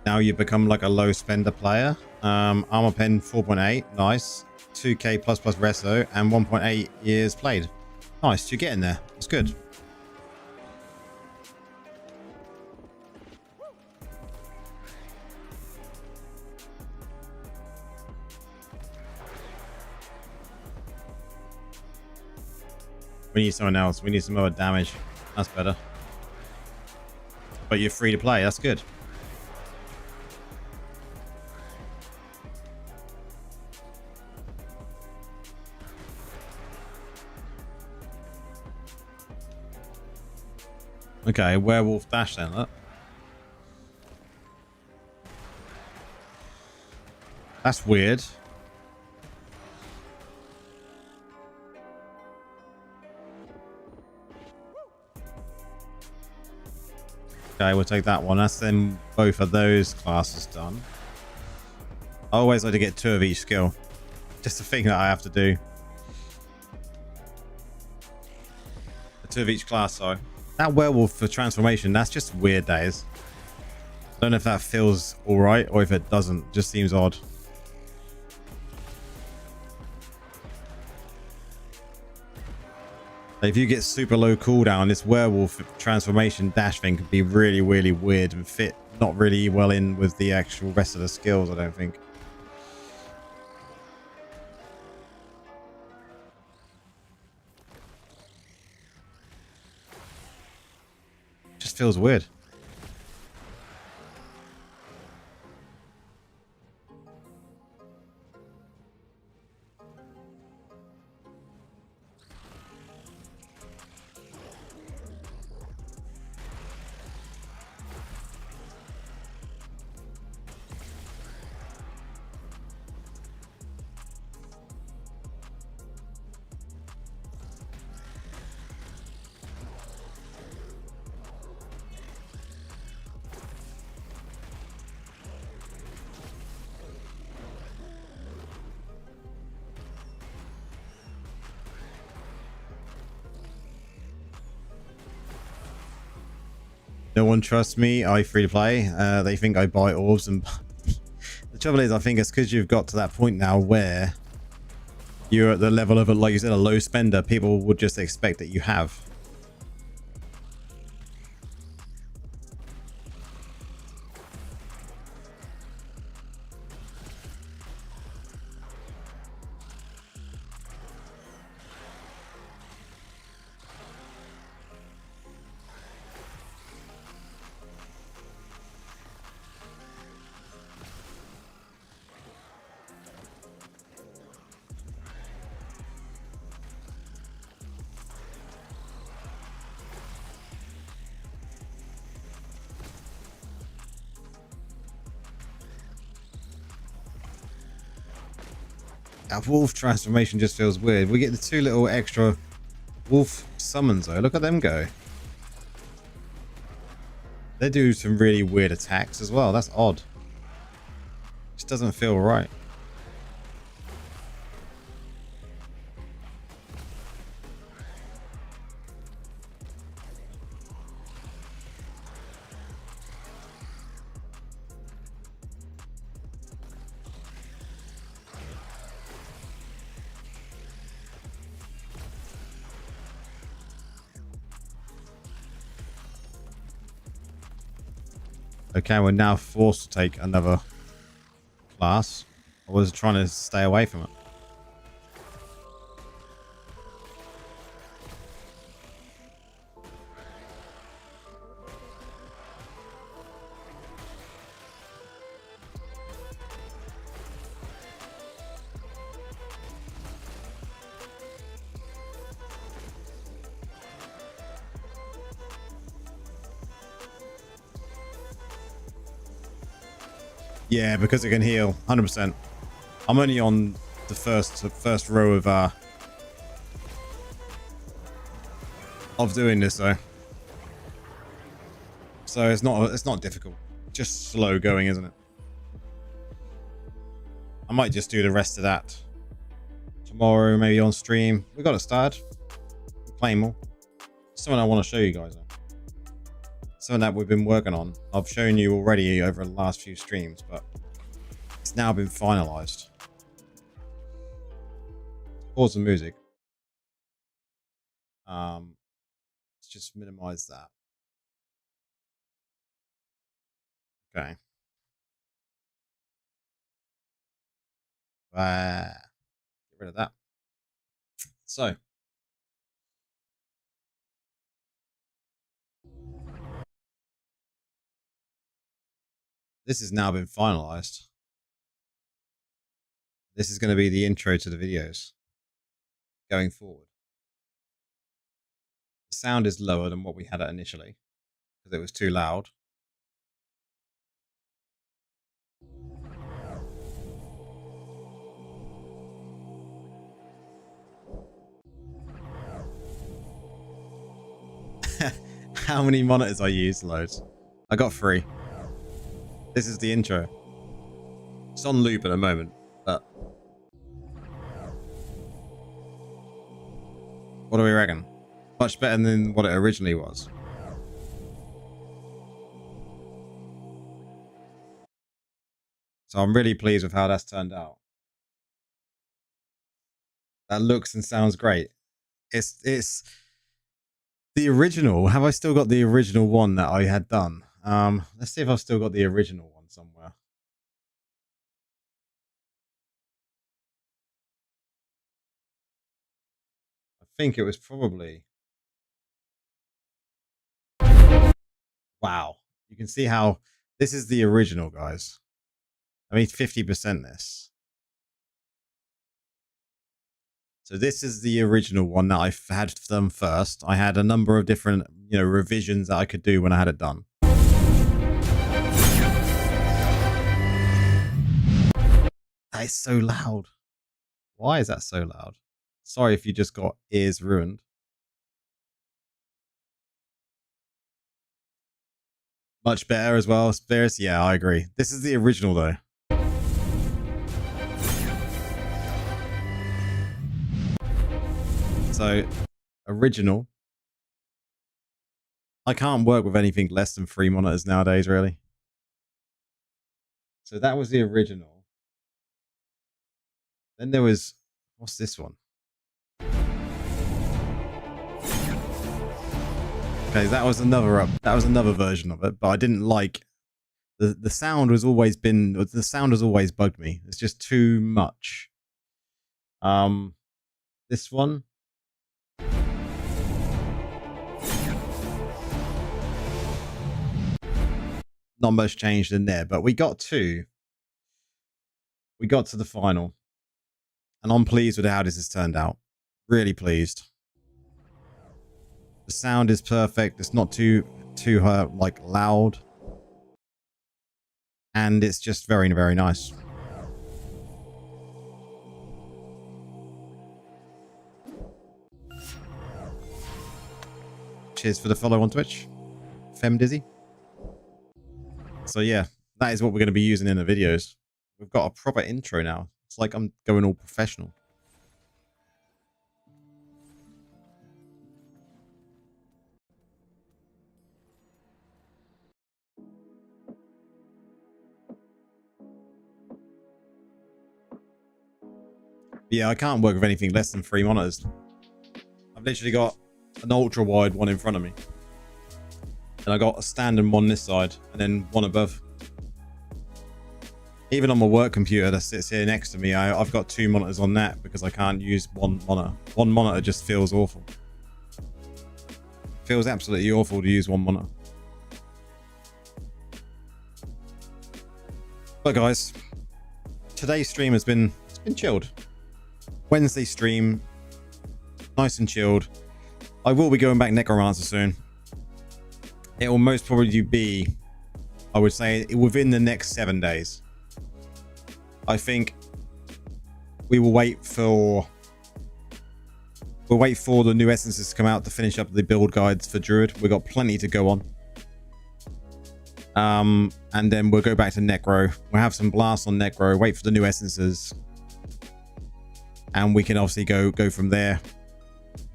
Now you become like a low spender player. Armor pen 4.8, nice. 2k plus reso and 1.8 years played. Nice, you're getting there. It's good. We need someone else. We need some other damage. That's better. But you're free to play. That's good. Okay, werewolf dash then. Look. That's weird. Okay, we'll take that one. That's then both of those classes done. I always like to get 2 of each skill. Just a thing that I have to do. 2 of each class, sorry. That werewolf for transformation, that's just weird days. I don't know if that feels alright or if it doesn't. Just seems odd. If you get super low cooldown, this werewolf transformation dash thing could be really, really weird and fit not really well in with the actual rest of the skills, I don't think. Just feels weird. No one trusts me. I free to play. They think I buy orbs, and the trouble is, I think it's because you've got to that point now where you're at the level of, like you said, a low spender. People would just expect that you have. That wolf transformation just feels weird. We get the 2 little extra wolf summons though. Look at them go. They do some really weird attacks as well. That's odd. Just doesn't feel right. Okay, we're now forced to take another class. I was trying to stay away from it. Yeah, because it can heal 100%. I'm only on the first row of doing this though, so it's not difficult. Just slow going, isn't it? I might just do the rest of that tomorrow, maybe on stream. We got it started. We're playing more. Something I want to show you guys though. Something that we've been working on. I've shown you already over the last few streams, but it's now been finalized. Pause the music. Let's just minimize that. Okay. Get rid of that. So this has now been finalized. This is going to be the intro to the videos going forward. The sound is lower than what we had it initially because it was too loud. How many monitors I use? Loads. I got 3. This is the intro. It's on loop at the moment, but what do we reckon? Much better than what it originally was. So I'm really pleased with how that's turned out. That looks and sounds great. It's the original. Have I still got the original one that I had done? Let's see if I've still got the original one somewhere. I think it was probably... Wow. You can see how this is the original, guys. I mean, 50% this. So this is the original one that I had done first. I had a number of different, revisions that I could do when I had it done. That is so loud. Why is that so loud? Sorry if you just got ears ruined. Much better as well, Spears. Yeah, I agree. This is the original though. So, original. I can't work with anything less than 3 monitors nowadays, really. So that was the original. Then there was, what's this one? Okay, that was another version of it, but I didn't like the sound has always bugged me. It's just too much. This one. Not much changed in there, but we got to the final, and I'm pleased with how this has turned out. Really pleased. The sound is perfect. It's not too like loud, and it's just very, very nice. Cheers for the follow on Twitch, FemDizzy. So yeah, that is what we're going to be using in the videos. We've got a proper intro now. It's like I'm going all professional. Yeah, I can't work with anything less than 3 monitors. I've literally got an ultra wide one in front of me, and I got a standard one this side, and then one above. Even on my work computer that sits here next to me, I've got 2 monitors on that because I can't use one monitor. One monitor just feels awful. Feels absolutely awful to use one monitor. But guys, today's stream has been chilled. Wednesday stream, nice and chilled. I will be going back Necromancer soon. It will most probably be, I would say, within the next 7 days. I think we will wait for the new essences to come out to finish up the build guides for Druid. We've got plenty to go on. And then we'll go back to Necro. We'll have some blasts on Necro, wait for the new essences, and we can obviously go from there.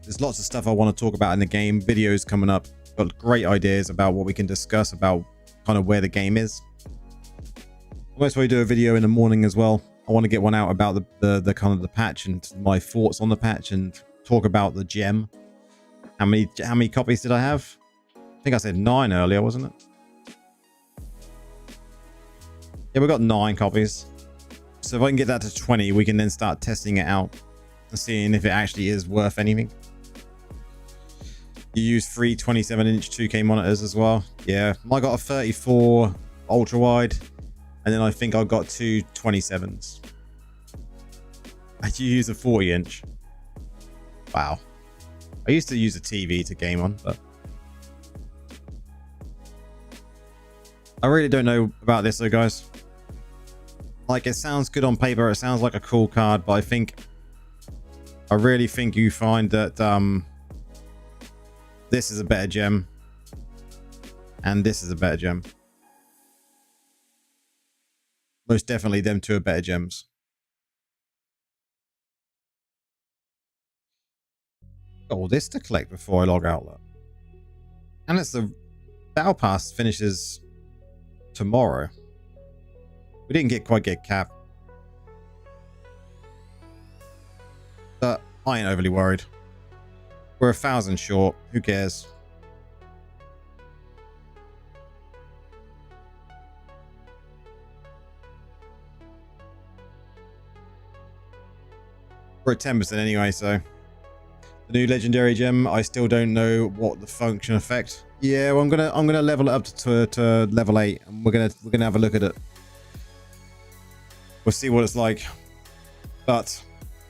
There's lots of stuff I want to talk about in the game. Videos coming up. Got great ideas about what we can discuss about kind of where the game is. I'll most probably do a video in the morning as well. I want to get one out about the kind of the patch and my thoughts on the patch, and talk about the gem. How many copies did I have? I think I said 9 earlier, wasn't it? Yeah, we got 9 copies. So if I can get that to 20, we can then start testing it out and seeing if it actually is worth anything. You use 3 27-inch 2K monitors as well. Yeah, I got a 34 ultra wide, and then I think I got 2 27s. You use a 40-inch. Wow. I used to use a TV to game on, but I really don't know about this though, guys. Like, it sounds good on paper, it sounds like a cool card, but I really think you find that this is a better gem. And this is a better gem. Most definitely them two are better gems. Got all this to collect before I log out. Look. And it's the Battle Pass finishes tomorrow. We didn't quite get cap. But I ain't overly worried. We're 1,000 short. Who cares? We're at 10% anyway, so the new legendary gem, I still don't know what the function effect. Yeah, well, I'm gonna level it up to level 8, and we're gonna have a look at it. We'll see what it's like, but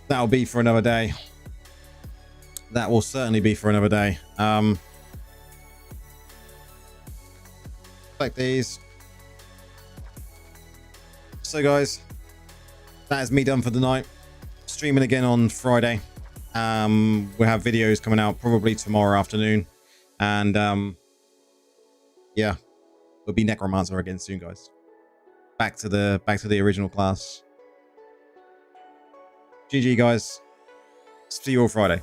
that'll be for another day. That will certainly be for another day. Like these. So guys, that is me done for the night. Streaming again on Friday. We'll have videos coming out probably tomorrow afternoon, and yeah, we'll be Necromancer again soon, guys. Back to the original class. GG, guys. See you all Friday.